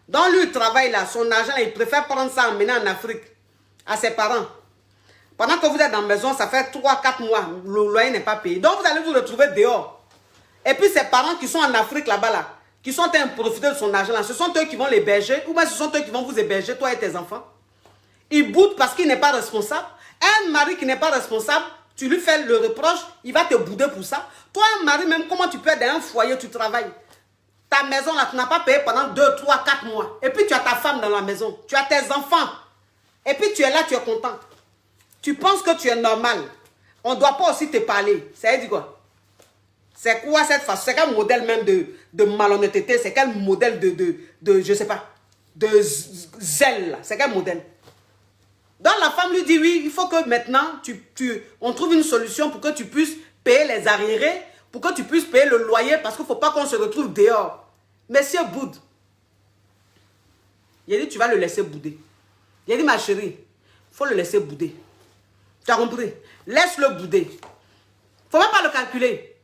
Donc lui, il travaille là, son argent, il préfère prendre ça, emmener en Afrique à ses parents. Pendant que vous êtes dans la maison, ça fait 3-4 mois, le loyer n'est pas payé. Donc vous allez vous retrouver dehors. Et puis ses parents qui sont en Afrique là-bas, là, qui sont en train de profiter de son argent là, ce sont eux qui vont l'héberger, ou bien ce sont eux qui vont vous héberger, toi et tes enfants. Il boude parce qu'il n'est pas responsable. Un mari qui n'est pas responsable, tu lui fais le reproche, il va te bouder pour ça. Toi, un mari, même comment tu peux être dans un foyer, tu travailles. Ta maison là, tu n'as pas payé pendant 2, 3, 4 mois. Et puis tu as ta femme dans la maison, tu as tes enfants. Et puis tu es là, tu es content. Tu penses que tu es normal. On ne doit pas aussi te parler. Ça veut dire quoi? C'est quoi cette façon? C'est quel modèle même de malhonnêteté? C'est quel modèle de je sais pas, de zèle? C'est quel modèle? Donc la femme lui dit oui, il faut que maintenant, on trouve une solution pour que tu puisses payer les arriérés, pour que tu puisses payer le loyer, parce qu'il ne faut pas qu'on se retrouve dehors. Monsieur boude. Il a dit, tu vas le laisser bouder. Il a dit, ma chérie, il faut le laisser bouder. Tu as compris? Laisse-le bouder. Il ne faut même pas le calculer.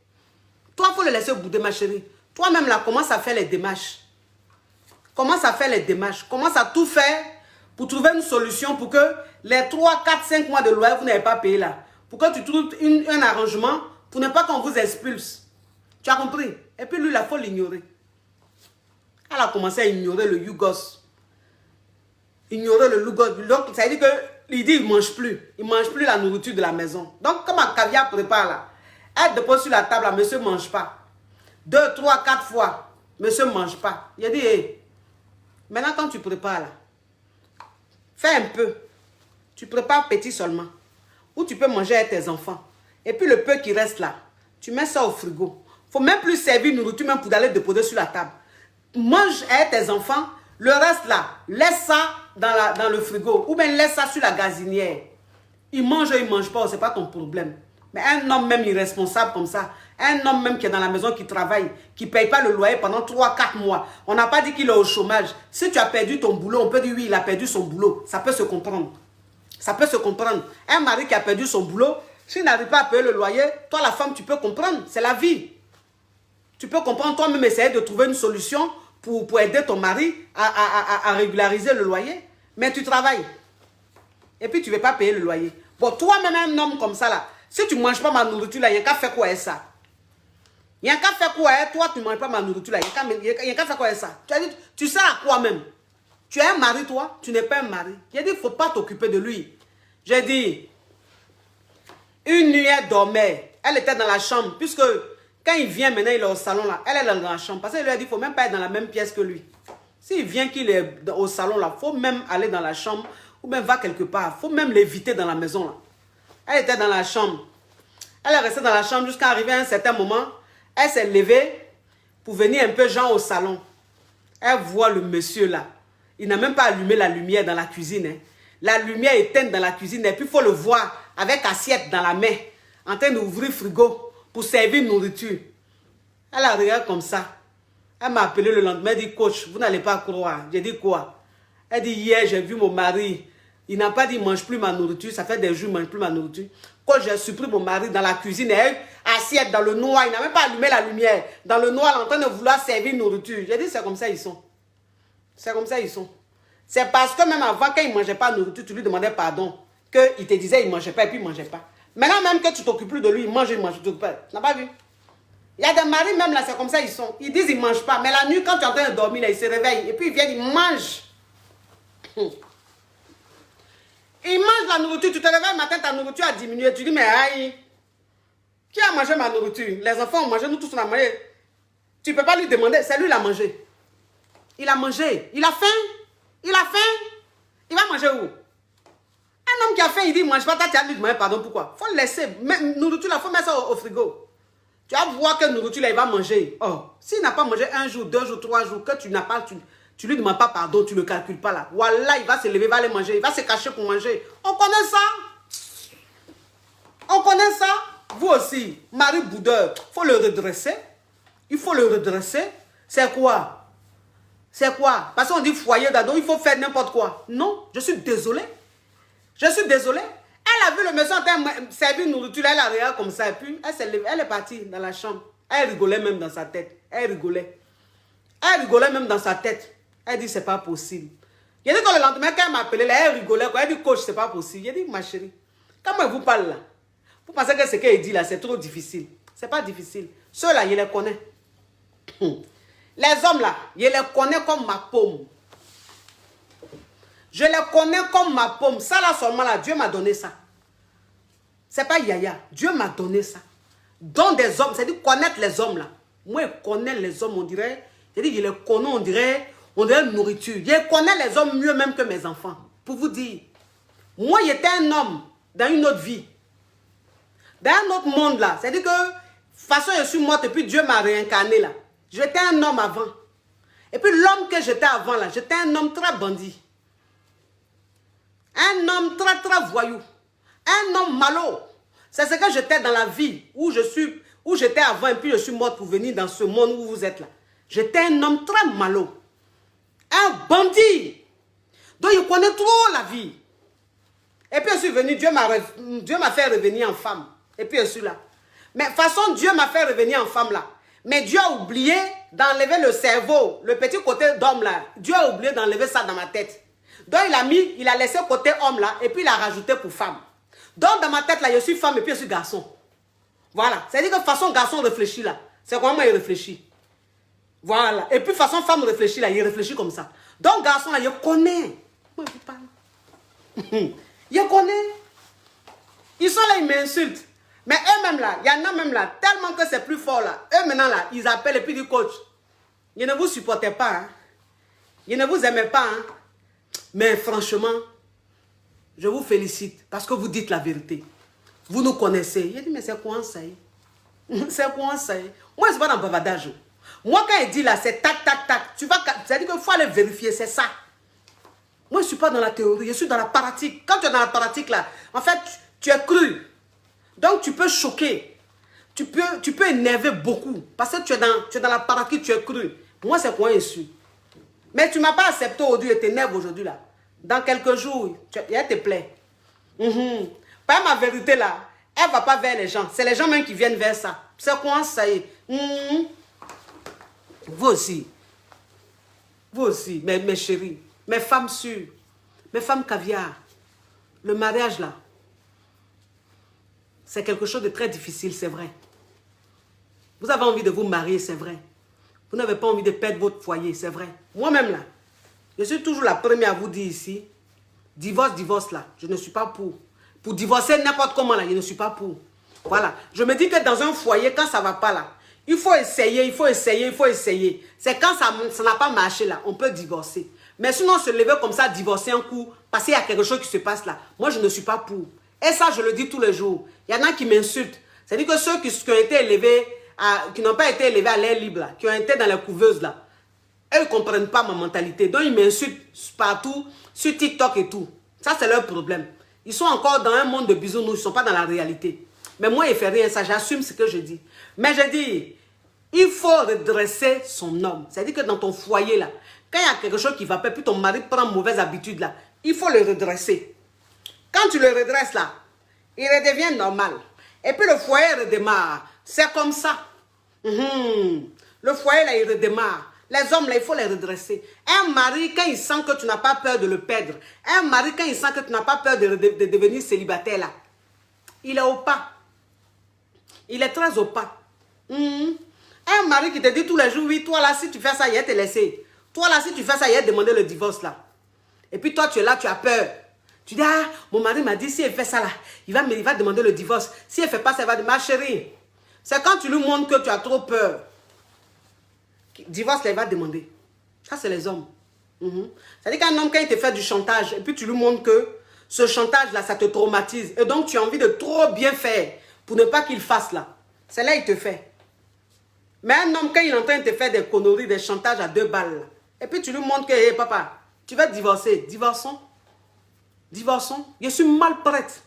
Toi, il faut le laisser bouder, ma chérie. Toi-même, là, commence à faire les démarches. Commence à faire les démarches. Commence à tout faire pour trouver une solution pour que les 3, 4, 5 mois de loyer, vous n'avez pas payé là. Pour que tu trouves un arrangement pour ne pas qu'on vous expulse. Tu as compris? Et puis lui, il faut l'ignorer. Elle a commencé à ignorer le Yougos. Ignorer le Yougos. Donc, ça veut dire qu'il dit qu'il ne mange plus. Il ne mange plus la nourriture de la maison. Donc, comme un caviar prépare là, elle dépose sur la table là, monsieur ne mange pas. 2, 3, 4 fois, monsieur ne mange pas. Il a dit, hey, maintenant quand tu prépares là, fais un peu. Tu prépares petit seulement. Ou tu peux manger avec tes enfants. Et puis le peu qui reste là, tu mets ça au frigo. Il ne faut même plus servir nourriture même pour aller déposer sur la table. Mange avec tes enfants. Le reste là, laisse ça dans le frigo. Ou bien laisse ça sur la gazinière. Il mange ou il ne mange pas, ce n'est pas ton problème. Mais un homme même irresponsable comme ça, un homme même qui est dans la maison, qui travaille, qui ne paye pas le loyer pendant 3-4 mois. On n'a pas dit qu'il est au chômage. Si tu as perdu ton boulot, on peut dire oui, il a perdu son boulot. Ça peut se comprendre. Ça peut se comprendre. Un mari qui a perdu son boulot, s'il n'arrive pas à payer le loyer, toi la femme, tu peux comprendre. C'est la vie. Tu peux comprendre toi-même, essayer de trouver une solution pour aider ton mari à régulariser le loyer. Mais tu travailles. Et puis tu ne veux pas payer le loyer. Bon, toi-même, un homme comme ça là, si tu ne manges pas ma nourriture là, il y a qu'à faire quoi avec ça? Il y a qu'à faire quoi avec toi, tu ne manges pas ma nourriture là, il y a qu'à faire quoi avec ça? Tu sais à quoi même? Tu es un mari, toi? Tu n'es pas un mari. J'ai dit, il ne faut pas t'occuper de lui. J'ai dit, une nuit, elle dormait. Elle était dans la chambre, puisque quand il vient maintenant, il est au salon là. Elle est dans la chambre. Parce qu'elle lui a dit, il ne faut même pas être dans la même pièce que lui. S'il vient qu'il est au salon là, il faut même aller dans la chambre, ou même va quelque part. Il faut même l'éviter dans la maison là. Elle était dans la chambre. Elle est restée dans la chambre jusqu'à arriver à un certain moment. Elle s'est levée pour venir un peu genre au salon. Elle voit le monsieur là. Il n'a même pas allumé la lumière dans la cuisine. Hein. La lumière est éteinte dans la cuisine. Et puis il faut le voir avec assiette dans la main. En train d'ouvrir le frigo pour servir nourriture. Elle a regardé comme ça. Elle m'a appelé le lendemain. Elle dit, coach, vous n'allez pas croire. J'ai dit quoi? Elle dit, hier j'ai vu mon mari. Il n'a pas dit, mange plus ma nourriture. Ça fait des jours, il ne mange plus ma nourriture. Quand j'ai surpris mon mari dans la cuisine, elle, assiette dans le noir, il n'a même pas allumé la lumière. Dans le noir, en train de vouloir servir nourriture. J'ai dit, c'est comme ça ils sont. C'est comme ça ils sont. C'est parce que même avant, quand il ne mangeait pas de nourriture, tu lui demandais pardon. Qu'il te disait qu'il ne mangeait pas et puis il ne mangeait pas. Maintenant même que tu t'occupes plus de lui, il mange, tu t'occupes pas. Tu n'as pas vu? Il y a des maris même là, c'est comme ça ils sont. Ils disent qu'ils ne mangent pas. Mais la nuit, quand tu es en train de dormir, là, ils se réveillent. Et puis ils viennent, ils mangent. Ils mangent la nourriture. Tu te réveilles le matin, ta nourriture a diminué. Tu dis, mais aïe, qui a mangé ma nourriture? Les enfants ont mangé, nous tous on a mangé. Tu ne peux pas lui demander, c'est lui qui a mangé. Il a mangé. Il a faim. Il a faim. Il va manger où? Un homme qui a faim, il dit, il ne mange pas, tu as lui demander pardon, pourquoi? Il faut le laisser. Mais nourriture, il faut mettre ça au frigo. Tu vas voir que nourriture, là, il va manger. Oh, s'il n'a pas mangé 1 jour, 2 jours, 3 jours, que tu n'as pas, Tu lui demandes pas pardon, tu ne le calcules pas là. Voilà, il va se lever, il va aller manger, il va se cacher pour manger. On connaît ça. On connaît ça. Vous aussi, mari boudeur, il faut le redresser. Il faut le redresser. C'est quoi? C'est quoi? Parce qu'on dit foyer d'ado, il faut faire n'importe quoi. Non, je suis désolé. Je suis désolé. Elle a vu le monsieur en train de servir nourriture, elle a regardé comme ça, et puis elle est partie dans la chambre. Elle rigolait même dans sa tête. Elle rigolait. Elle rigolait même dans sa tête. Elle dit, c'est pas possible. Il a dit que le lendemain, quand elle m'a appelé, elle rigolait. Elle dit, coach, c'est pas possible. Il a dit, ma chérie, comment elle vous parle là? Vous pensez que ce qu'elle dit là, c'est trop difficile. C'est pas difficile. Ceux-là, je les connais. Les hommes là, je les connais comme ma paume. Je les connais comme ma paume. Ça là seulement là, Dieu m'a donné ça. C'est pas Yaya. Dieu m'a donné ça. Dans des hommes, c'est-à-dire connaître les hommes là. Moi, je connais les hommes, on dirait. C'est-à-dire je les connais, on dirait nourriture. Je connais les hommes mieux même que mes enfants. Pour vous dire. Moi, j'étais un homme dans une autre vie. Dans un autre monde là. C'est-à-dire que, de toute façon, je suis morte et puis Dieu m'a réincarné là. J'étais un homme avant. Et puis l'homme que j'étais avant là, j'étais un homme très bandit. Un homme très très voyou. Un homme malo. C'est ce que j'étais dans la vie où j'étais avant et puis je suis morte pour venir dans ce monde où vous êtes là. J'étais un homme très malo. Un bandit. Donc il connaît trop la vie. Et puis je suis venu, Dieu m'a fait revenir en femme. Et puis je suis là. Mais de toute façon, Dieu m'a fait revenir en femme là. Mais Dieu a oublié d'enlever le cerveau, le petit côté d'homme là. Dieu a oublié d'enlever ça dans ma tête. Donc il a laissé côté homme là et puis il a rajouté pour femme. Donc dans ma tête là, je suis femme et puis je suis garçon. Voilà. C'est-à-dire que façon garçon réfléchit là. C'est comment il réfléchit. Voilà. Et puis façon femme réfléchit là, il réfléchit comme ça. Donc garçon là, je connais. Moi je vous parle. Je connais. Ils sont là, ils m'insultent. Mais eux-mêmes là, il y en a même là, tellement que c'est plus fort là. Eux maintenant là, ils appellent et puis disent coach, je ne vous supportais pas. Hein. Je ne vous aimais pas. Hein. Mais franchement, je vous félicite parce que vous dites la vérité. Vous nous connaissez. Je dis, mais c'est quoi ça? C'est quoi ça? Moi, je ne suis pas dans le bavardage. Moi, quand il dit là, c'est tac, tac, tac. C'est-à-dire qu'il faut aller vérifier, c'est ça. Moi, je ne suis pas dans la théorie, je suis dans la pratique. Quand tu es dans la pratique là, en fait, tu es cru. Donc, tu peux choquer. Tu peux énerver beaucoup. Parce que tu es dans la pratique, tu es cru. Moi, c'est quoi je suis. Mais tu ne m'as pas accepté aujourd'hui et t'énerves aujourd'hui là. Dans quelques jours, elle te plaît. Pas ma vérité là. Elle ne va pas vers les gens. C'est les gens même qui viennent vers ça. C'est quoi ça y est. Vous aussi. Vous aussi, mes chéris. Mes femmes sûres. Mes femmes caviar. Le mariage là. C'est quelque chose de très difficile, c'est vrai. Vous avez envie de vous marier, c'est vrai. Vous n'avez pas envie de perdre votre foyer, c'est vrai. Moi-même là, je suis toujours la première à vous dire ici, divorce là, je ne suis pas pour. Pour divorcer n'importe comment là, je ne suis pas pour. Voilà. Je me dis que dans un foyer, quand ça ne va pas là, il faut essayer, il faut essayer, il faut essayer. C'est quand ça n'a pas marché là, on peut divorcer. Mais sinon, se lever comme ça, divorcer un coup, parce qu'il y a quelque chose qui se passe là, moi je ne suis pas pour. Et ça, je le dis tous les jours. Il y en a qui m'insultent. C'est-à-dire que ceux qui ont été élevés, qui n'ont pas été élevés à l'air libre, là, qui ont été dans les couveuses, là, eux, ils ne comprennent pas ma mentalité. Donc, ils m'insultent partout, sur TikTok et tout. Ça, c'est leur problème. Ils sont encore dans un monde de bisounours, ils ne sont pas dans la réalité. Mais moi, il ne fait rien, ça, j'assume ce que je dis. Mais je dis, il faut redresser son homme. C'est-à-dire que dans ton foyer, là, quand il y a quelque chose qui ne va pas, puis ton mari prend mauvaise habitude, là, il faut le redresser. Quand tu le redresses là, il redevient normal. Et puis le foyer redémarre. C'est comme ça. Le foyer là, il redémarre. Les hommes là, il faut les redresser. Un mari, quand il sent que tu n'as pas peur de le perdre, un mari, quand il sent que tu n'as pas peur de devenir célibataire là, il est au pas. Il est très au pas. Un mari qui te dit tous les jours, oui, toi là, si tu fais ça, il va te laisser. Toi là, si tu fais ça, il va demander le divorce là. Et puis toi, tu es là, tu as peur. Tu dis, ah, mon mari m'a dit, si elle fait ça là, il va demander le divorce. Si elle ne fait pas ça, elle va dire, ma chérie, c'est quand tu lui montres que tu as trop peur. Divorce, là, il va demander. Ça, c'est les hommes. C'est-à-dire qu'un homme, quand il te fait du chantage, et puis tu lui montres que ce chantage-là, ça te traumatise. Et donc, tu as envie de trop bien faire pour ne pas qu'il fasse là. C'est là qu'il te fait. Mais un homme, quand il est en train de te faire des conneries, des chantages à 2 balles, Et puis tu lui montres que, hey, papa, tu vas divorcer. Divorçons. Divorçons. Je suis mal prête.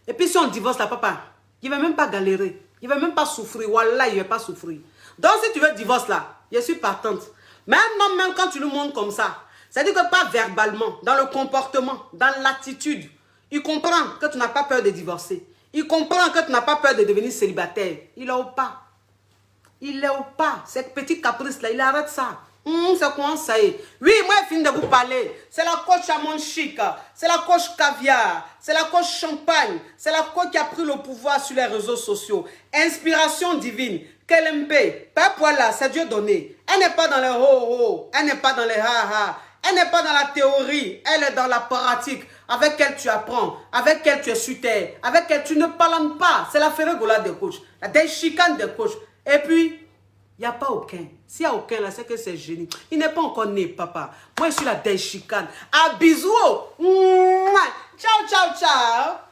Et puis si on divorce là, papa, il ne va même pas galérer. Il ne va même pas souffrir. Wallah, il ne va pas souffrir. Donc si tu veux divorce là, je suis partante. Mais un homme, même quand tu lui montres comme ça, c'est-à-dire que pas verbalement, dans le comportement, dans l'attitude, il comprend que tu n'as pas peur de divorcer. Il comprend que tu n'as pas peur de devenir célibataire. Il est au pas. Il est au pas. Cette petite caprice là, il arrête ça. C'est comment ça y est? Oui, moi, je finis de vous parler. C'est la coach à mon chic. C'est la coach caviar. C'est la coach champagne. C'est la coach qui a pris le pouvoir sur les réseaux sociaux. Inspiration divine. Kelembe. Pas voilà, c'est Dieu donné. Elle n'est pas dans les ho-ho. Elle n'est pas dans les ha-ha. Elle n'est pas dans la théorie. Elle est dans la pratique. Avec elle tu apprends. Avec elle tu es sur terre. Avec elle tu ne parles pas. C'est la ferregola des coachs. La déchicane des coachs. Et puis, il n'y a pas aucun. S'il n'y a aucun là, c'est que c'est génie. Il n'est pas encore né, papa. Moi, je suis la déchicane. À bisous. Ciao, ciao, ciao.